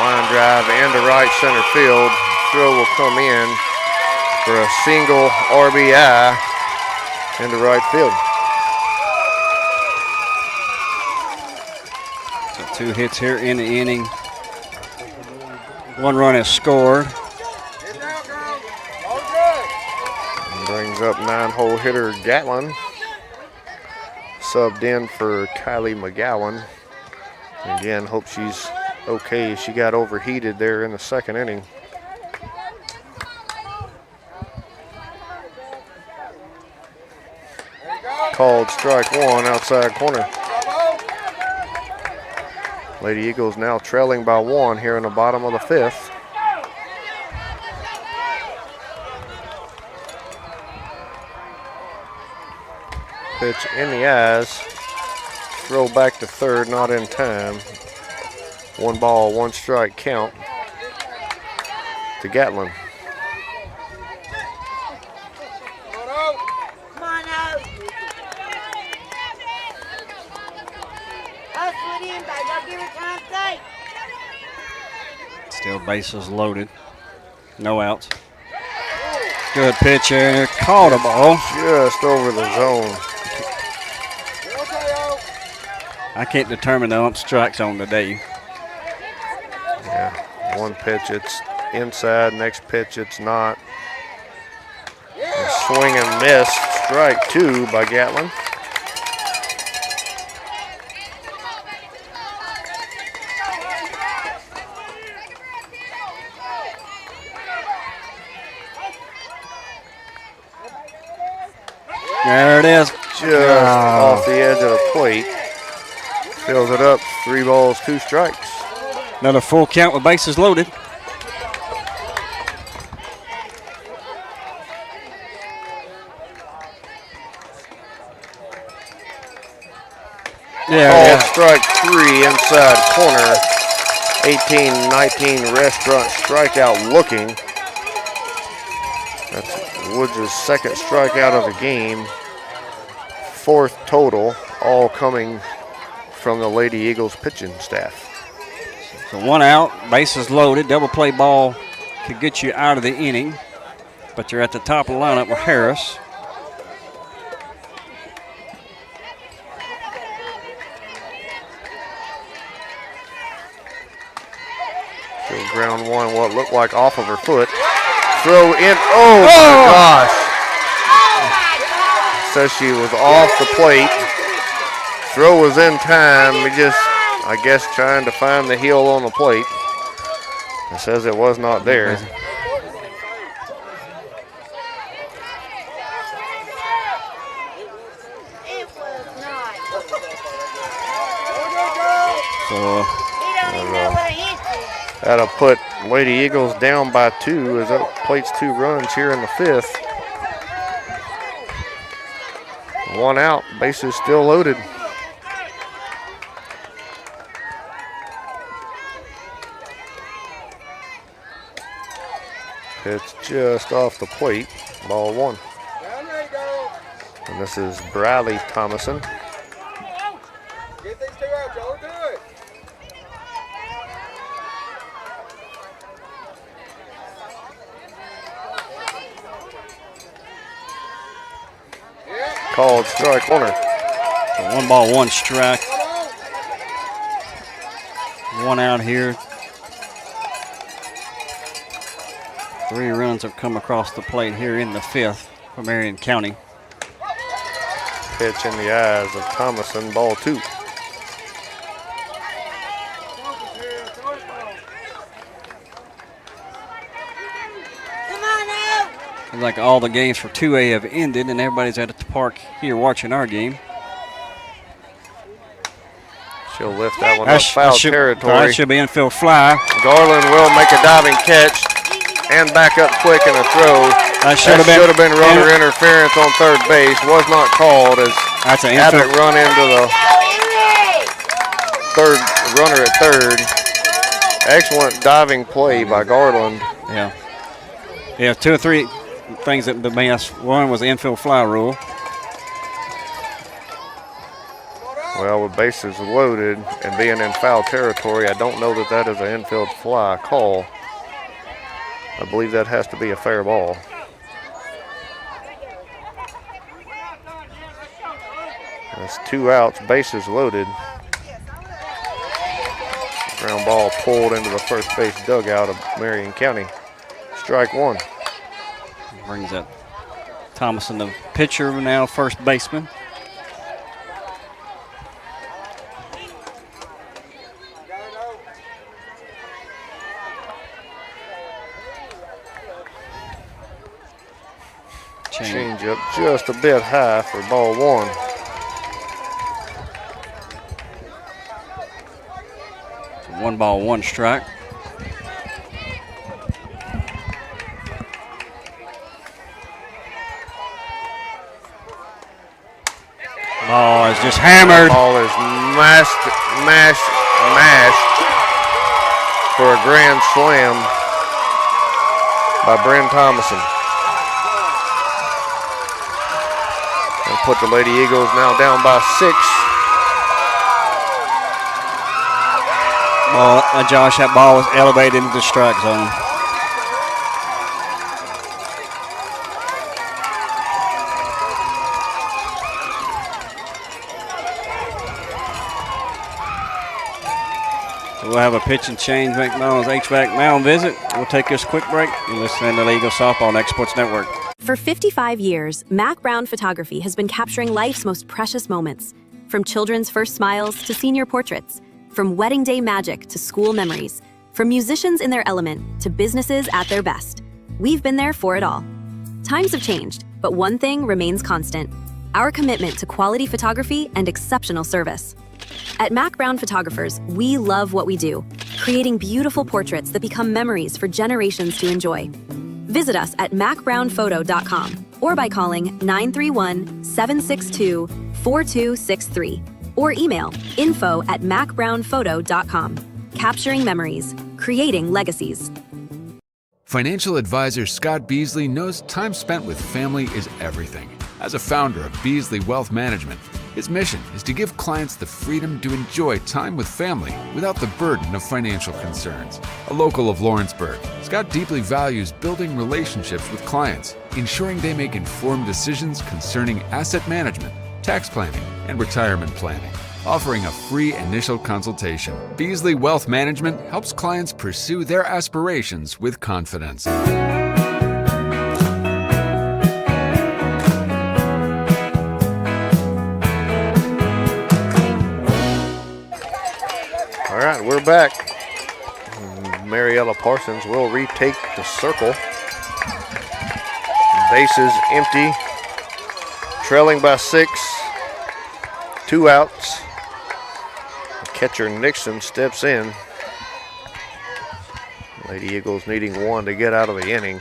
Line drive into right center field. Throw will come in for a single RBI into right field. So 2 hits here in the inning. 1 run is scored. And brings up 9-hole hitter Gatlin. Subbed in for Kylie McGowan. Again, hope she's okay. She got overheated there in the second inning. Called strike 1 outside corner. Lady Eagles now trailing by 1 here in the bottom of the 5th. Pitch in the eyes. Throw back to third, not in time. 1 ball, 1 strike count to Gatlin. Still bases loaded. No outs. Good pitch there. Caught a ball. Just over the zone. I can't determine the ump strike zone today. Yeah, 1 pitch it's inside, next pitch it's not. A swing and miss, strike 2 by Gatlin. There it is. Just off the edge of the plate. Fills it up, 3 balls, 2 strikes. Another full count with bases loaded. Ball strike 3 inside corner. 18-19 restaurant strikeout looking. That's Woods' second strikeout of the game. 4th total, all coming from the Lady Eagles pitching staff. So 1 out, bases loaded, double play ball could get you out of the inning, but you're at the top of the lineup with Harris. So ground 1, what looked like off of her foot. Throw in, oh my gosh. Says she was off the plate. Throw was in time. We just, I guess, trying to find the heel on the plate. It says it was not there. That'll put Lady Eagles down by 2 as that plates 2 runs here in the 5th. 1 out, bases still loaded. Pitch just off the plate, ball 1. And this is Bradley Thomason. Get these 2 out, y'all. Do it. Called strike 1. 1 ball, 1 strike. 1 out here. 3 runs have come across the plate here in the 5th for Marion County. Pitch in the eyes of Thomason, ball 2. Seems like all the games for 2A have ended and everybody's at the park here watching our game. She'll lift that one up, foul territory. That should be infield fly. Garland will make a diving catch and back up quick in a throw. That should have been runner interference on third base. Was not called as Abbott run into the third runner at third. Excellent diving play by Garland. Yeah, 2 or 3 things that may ask. One was the infield fly rule. Well, with bases loaded and being in foul territory, I don't know that that is an infield fly call. I believe that has to be a fair ball. That's 2 outs, bases loaded. Ground ball pulled into the first base dugout of Marion County. Strike 1. Brings that Thomason, the pitcher, now first baseman. Change up just a bit high for ball 1. So 1 ball, 1 strike. Ball is just hammered. Ball is mashed for a grand slam by Bryn Thomason. And put the Lady Eagles now down by 6. Josh, that ball was elevated into the strike zone. We'll have a pitch and change McDonald's HVAC mound visit. We'll take this quick break and listen to the Eagle Softball on X Sports Network. For 55 years, Mac Brown Photography has been capturing life's most precious moments. From children's first smiles to senior portraits, from wedding day magic to school memories, from musicians in their element to businesses at their best. We've been there for it all. Times have changed, but one thing remains constant: our commitment to quality photography and exceptional service. At Mac Brown Photographers, we love what we do, creating beautiful portraits that become memories for generations to enjoy. Visit us at macbrownphoto.com or by calling 931-762-4263 or email info@macbrownphoto.com. Capturing memories, creating legacies. Financial advisor Scott Beasley knows time spent with family is everything. As a founder of Beasley Wealth Management, his mission is to give clients the freedom to enjoy time with family without the burden of financial concerns. A local of Lawrenceburg, Scott deeply values building relationships with clients, ensuring they make informed decisions concerning asset management, tax planning, and retirement planning. Offering a free initial consultation, Beasley Wealth Management helps clients pursue their aspirations with confidence. All right, we're back. Mariella Parsons will retake the circle. Bases empty. Trailing by 6. 2 outs. Catcher Nixon steps in. Lady Eagles needing one to get out of the inning.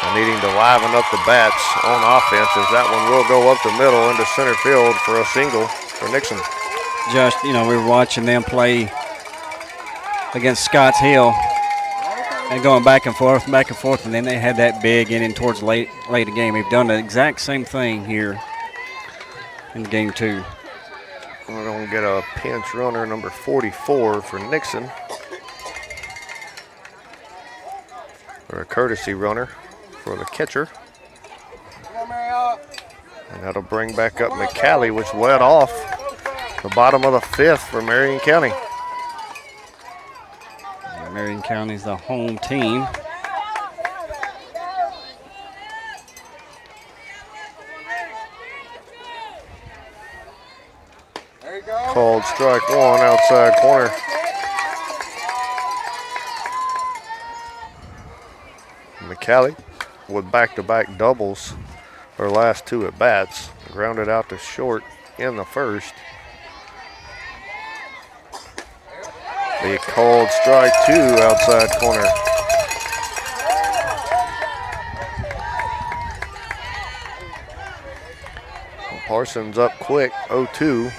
And needing to liven up the bats on offense as that one will go up the middle into center field for a single for Nixon. Just, we were watching them play against Scotts Hill and going back and forth, and then they had that big inning towards late in the game. We've done the exact same thing here in game 2. We're going to get a pinch runner, number 44 for Nixon. Or a courtesy runner for the catcher. And that'll bring back up McCallie, which led off the bottom of the 5th for Marion County. Marion County's the home team. Called strike one, outside corner. McCallie with back-to-back doubles her last 2 at bats. Grounded out to short in the 1st. The called strike 2, outside corner. Parsons up quick, 0-2.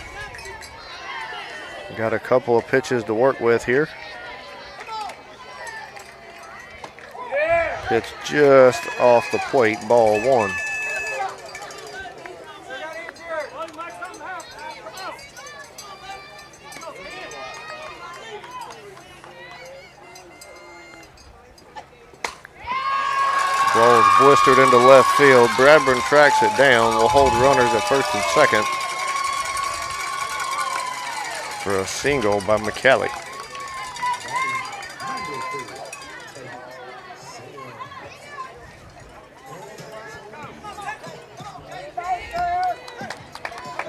Got a couple of pitches to work with here. Pitch just off the plate, ball 1. Ball's blistered into left field. Bradburn tracks it down. Will hold runners at first and second for a single by McCallie.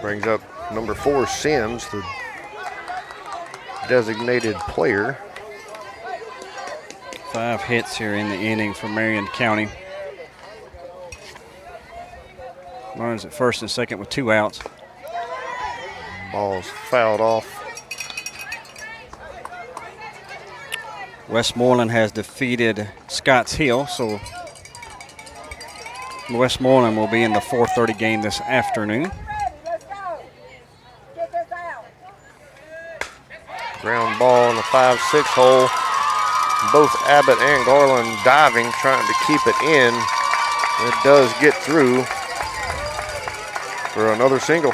Brings up number 4, Sims, the designated player. 5 hits here in the inning for Marion County. Runners at first and second with 2 outs. Ball's fouled off. Westmoreland has defeated Scotts Hill, so Westmoreland will be in the 4:30 game this afternoon. Ground ball in the 5-6 hole. Both Abbott and Garland diving, trying to keep it in. It does get through for another single.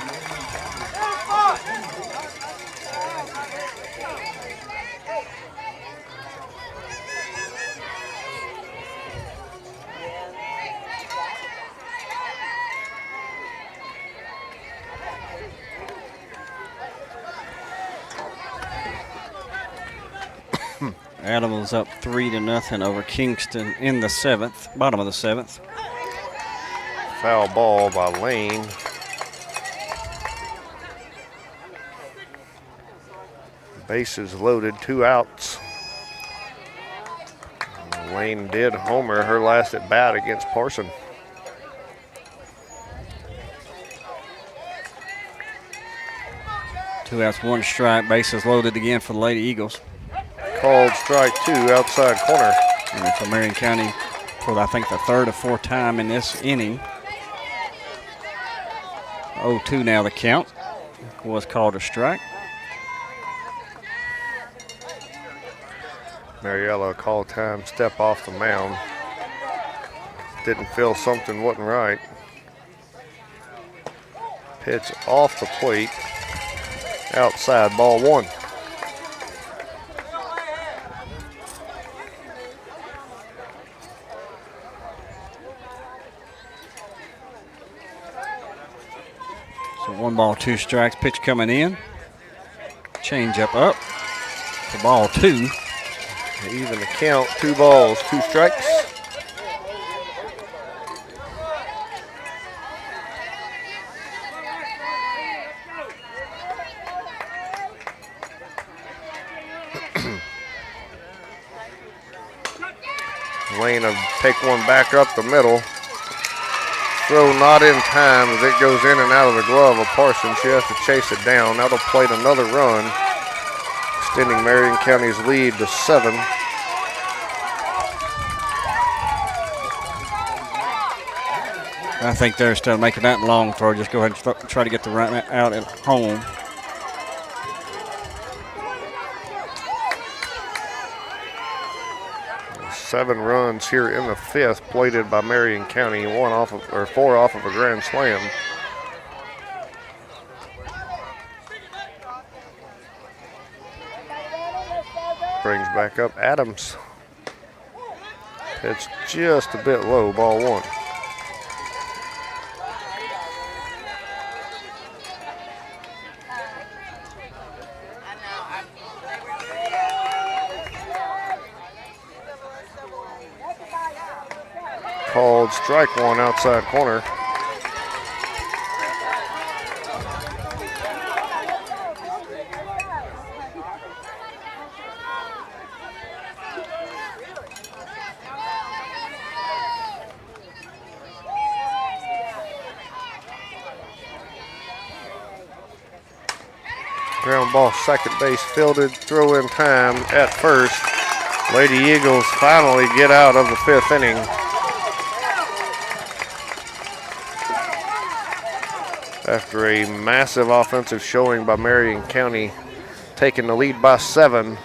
Adams up 3-0 over Kingston in the 7th, bottom of the 7th. Foul ball by Lane. Bases loaded, 2 outs. Lane did homer her last at bat against Parson. Two outs, 1 strike, bases loaded again for the Lady Eagles. Called strike 2, outside corner. And for Marion County, for I think the 3rd or 4th time in this inning. 0-2 now the count. Was called a strike. Mariella call time, step off the mound. Didn't feel something wasn't right. Pitch off the plate. Outside, ball 1. So 1 ball, 2 strikes. Pitch coming in. Change up for ball 2. Even the count, 2 balls, 2 strikes. Lane will take one back up the middle. Throw not in time as it goes in and out of the glove of Parsons. She has to chase it down. That'll plate another run, extending Marion County's lead to 7. I think there, instead of making that long throw, just go ahead and try to get the run out at home. Seven runs here in the fifth, plated by Marion County, four off of a grand slam. Brings back up Adams. It's just a bit low, ball one. Called strike one outside corner. Ground ball, second base fielded, throw in time at first. Lady Eagles finally get out of the fifth inning. After a massive offensive showing by Marion County, taking the lead by 7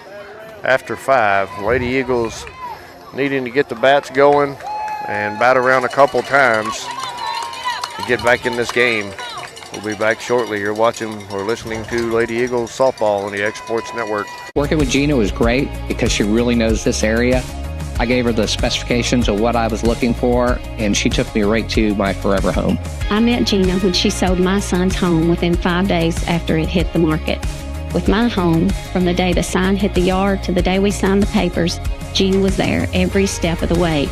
after 5. Lady Eagles needing to get the bats going and bat around a couple times to get back in this game. We'll be back shortly. You're watching or listening to Lady Eagles softball on the X Sports Network. Working with Gina was great because she really knows this area. I gave her the specifications of what I was looking for, and she took me right to my forever home. I met Gina when she sold my son's home within 5 days after it hit the market. With my home, from the day the sign hit the yard to the day we signed the papers, Gina was there every step of the way.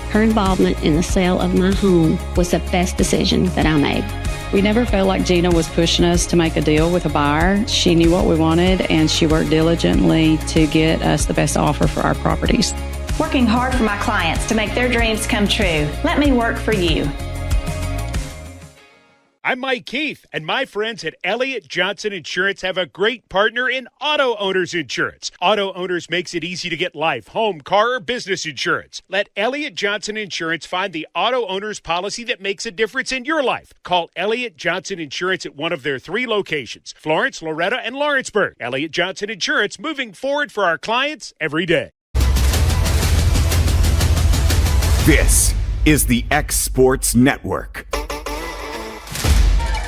Her involvement in the sale of my home was the best decision that I made. We never felt like Gina was pushing us to make a deal with a buyer. She knew what we wanted, and she worked diligently to get us the best offer for our properties. Working hard for my clients to make their dreams come true. Let me work for you. I'm Mike Keith, and my friends at Elliott Johnson Insurance have a great partner in Auto Owners Insurance. Auto Owners makes it easy to get life, home, car, or business insurance. Let Elliott Johnson Insurance find the Auto Owners policy that makes a difference in your life. Call Elliott Johnson Insurance at one of their 3 locations, Florence, Loretto, and Lawrenceburg. Elliott Johnson Insurance, moving forward for our clients every day. This is the X Sports Network.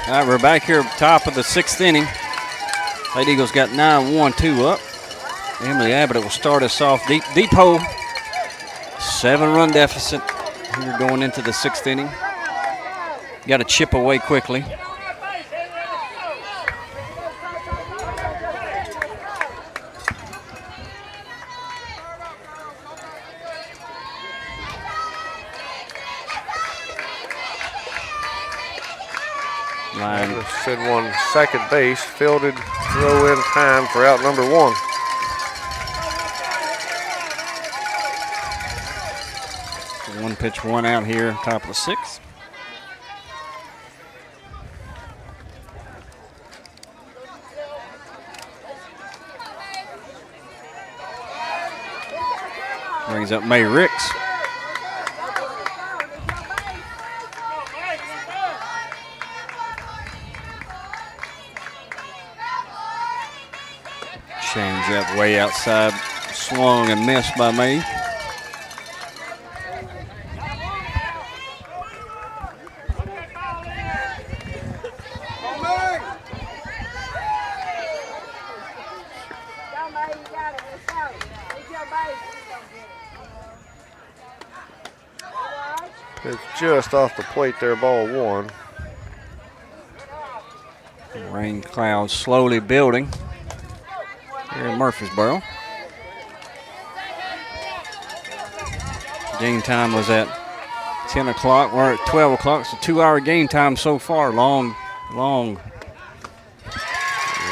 All right, we're back here top of the 6th inning. Lady Eagles got 9-1-2 up. Emily Abbott will start us off deep hole. 7-run deficit here going into the 6th inning. Got to chip away quickly. Send one second base, fielded, throw in time for out number 1. One pitch, one out here, top of the 6th. Brings up May Ricks. Change up way outside, swung and missed by May. It's just off the plate there, ball 1. Rain clouds slowly building here in Murfreesboro. Game time was at 10 o'clock. We're at 12 o'clock. It's a 2-hour game time so far. Long.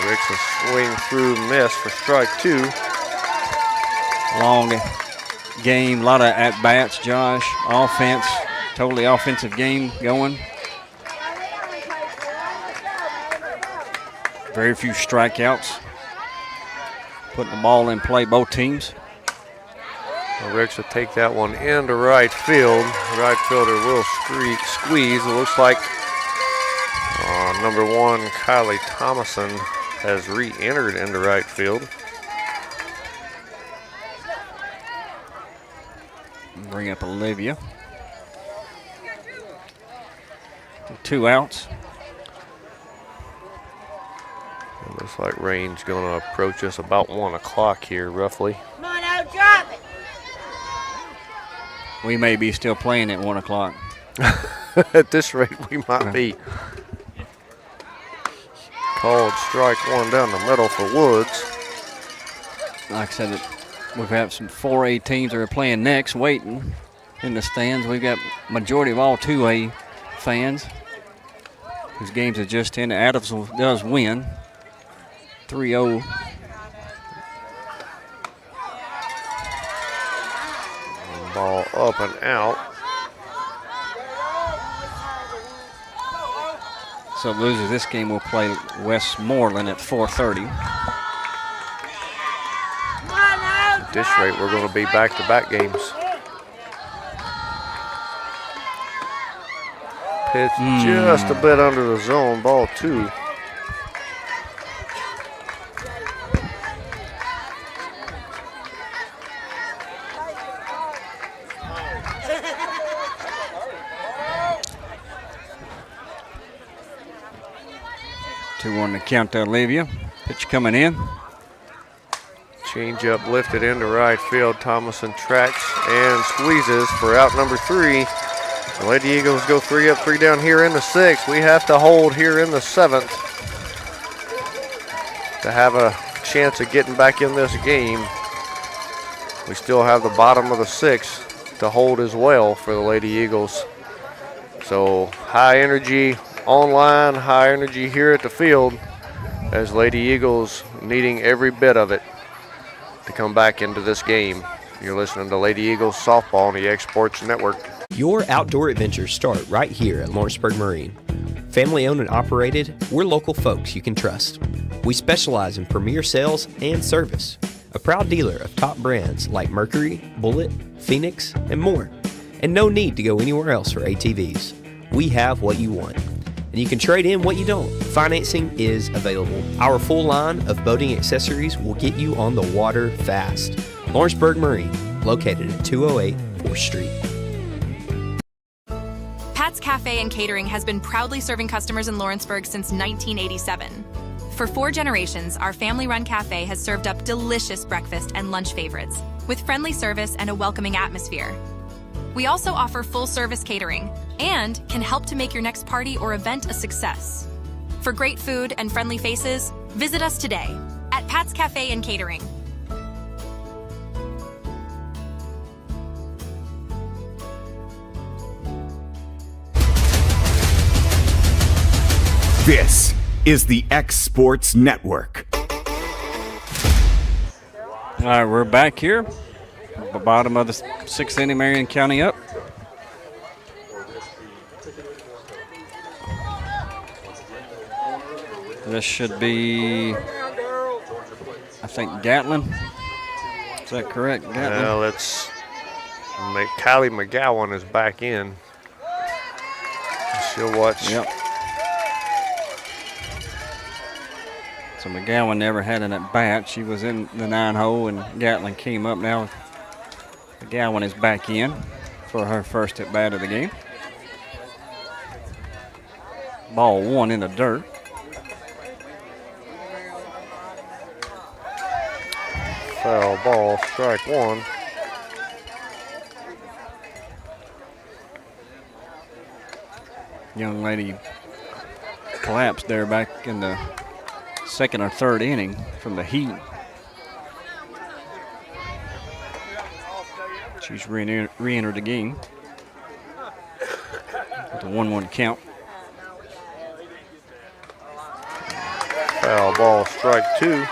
Ricks a swing through, miss for strike 2. Long game, a lot of at-bats, Josh. Offense, totally offensive game going. Very few strikeouts. Putting the ball in play, both teams. Ricks will take that one into right field. Right fielder will squeeze. It looks like number 1, Kylie Thomason, has re-entered into right field. Bring up Olivia. 2 outs. It looks like rain's going to approach us about 1 o'clock here, roughly. Come on out, drop it. We may be still playing at 1 o'clock. At this rate, we might be. Called strike 1 down the middle for Woods. Like I said, we've got some 4A teams that are playing next, waiting in the stands. We've got majority of all 2A fans whose games are just in. Adamsville does win 3-0. Ball up and out. So losers this game will play Westmoreland at 4:30. At this rate, we're going to be back-to-back games. Pitch just a bit under the zone, ball 2. On the count to Olivia. Pitch coming in. Change up lifted into right field. Thomason tracks and squeezes for out number 3. The Lady Eagles go 3 up, 3 down here in the 6th. We have to hold here in the 7th to have a chance of getting back in this game. We still have the bottom of the 6th to hold as well for the Lady Eagles. So high energy online, high energy here at the field as Lady Eagles needing every bit of it to come back into this game. You're listening to Lady Eagles softball on the X Sports Network. Your outdoor adventures start right here at Lawrenceburg Marine. Family owned and operated, we're local folks you can trust. We specialize in premier sales and service. A proud dealer of top brands like Mercury, Bullet, Phoenix, and more. And no need to go anywhere else for ATVs. We have what you want. And you can trade in what you don't. Financing is available. Our full line of boating accessories will get you on the water fast. Lawrenceburg Marine, located at 208 4th Street. Pat's Cafe and Catering has been proudly serving customers in Lawrenceburg since 1987. For 4 generations, our family-run cafe has served up delicious breakfast and lunch favorites with friendly service and a welcoming atmosphere. We also offer full-service catering and can help to make your next party or event a success. For great food and friendly faces, visit us today at Pat's Cafe and Catering. This is the X Sports Network. All right, we're back here. The bottom of the 6th inning, Marion County up. This should be, I think, Gatlin. Is that correct, Gatlin? Well, it's Kylie McGowan is back in. She'll watch. Yep. So McGowan never had an at-bat. She was in the 9-hole, and Gatlin came up. Now McGowan is back in for her first at-bat of the game. Ball 1 in the dirt. Foul ball, strike 1. Young lady collapsed there back in the 2nd or 3rd inning from the heat. She's re-entered the game with a 1-1 count. Foul ball, strike 2.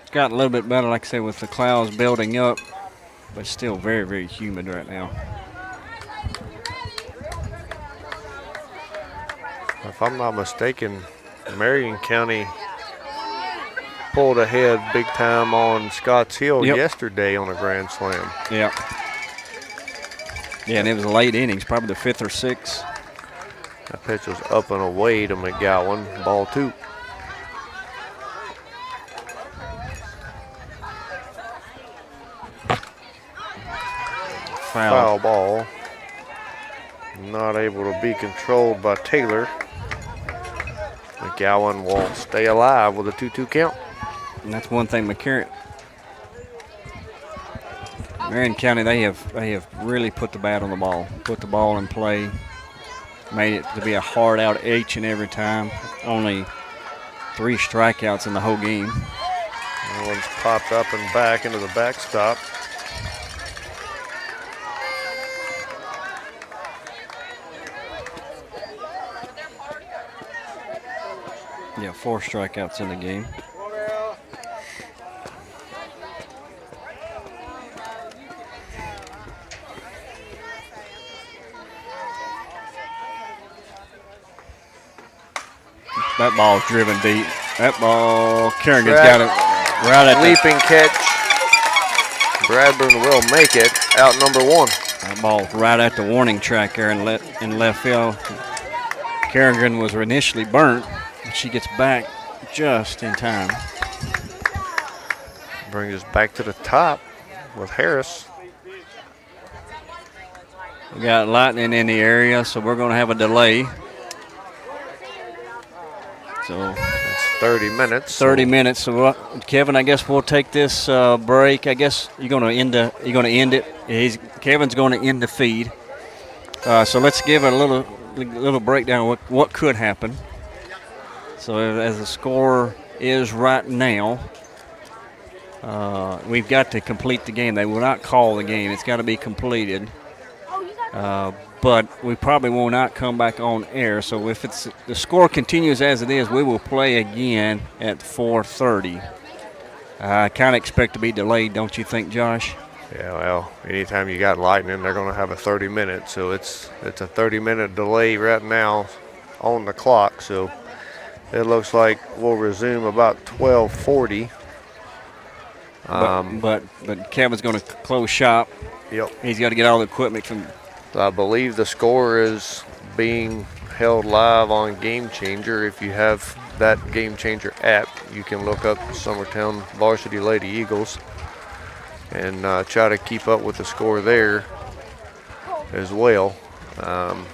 It's gotten a little bit better, like I said, with the clouds building up, but still very, very humid right now. If I'm not mistaken, Marion County pulled ahead big time on Scotts Hill Yep. yesterday on a grand slam. Yeah. Yeah, and it was late innings, probably the 5th or 6th. That pitch was up and away to McGowan, ball 2. Foul ball. Not able to be controlled by Taylor. McGowan will stay alive with a 2-2 count. And that's one thing Marion County, they have really put the bat on the ball, put the ball in play, made it to be a hard out each and every time. Only 3 strikeouts in the whole game. That one's popped up and back into the backstop. Yeah, 4 strikeouts in the game. That ball's driven deep. That ball, Kerrigan's got it right at leaping catch. Bradburn will make it out number 1. That ball right at the warning track there in left field. Kerrigan was initially burnt, but she gets back just in time. Brings us back to the top with Harris. We got lightning in the area, so we're going to have a delay. So it's 30 minutes. 30 minutes. So Kevin, I guess we'll take this break. I guess you're going to end it. Kevin's going to end the feed. So let's give it a little breakdown of what could happen. So as the score is right now, we've got to complete the game. They will not call the game. It's got to be completed. But we probably will not come back on air. So if the score continues as it is, we will play again at 4:30. I kind of expect to be delayed, don't you think, Josh? Yeah, well, anytime you got lightning, they're going to have a 30-minute. So it's a 30-minute delay right now on the clock. So it looks like we'll resume about 12:40. But Kevin's going to close shop. Yep. He's got to get all the equipment from. I believe the score is being held live on Game Changer. If you have that Game Changer app, you can look up Summertown Varsity Lady Eagles and try to keep up with the score there as well. But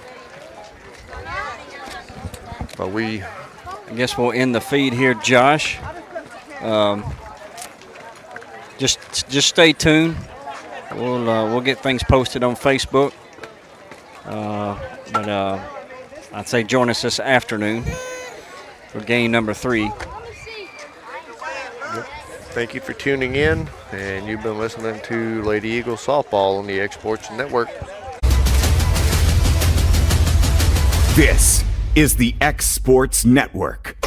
I guess we'll end the feed here, Josh. Just stay tuned. We'll get things posted on Facebook. But I'd say join us this afternoon for game number 3. Yep. Thank you for tuning in, and you've been listening to Lady Eagle Softball on the X Sports Network. This is the X Sports Network.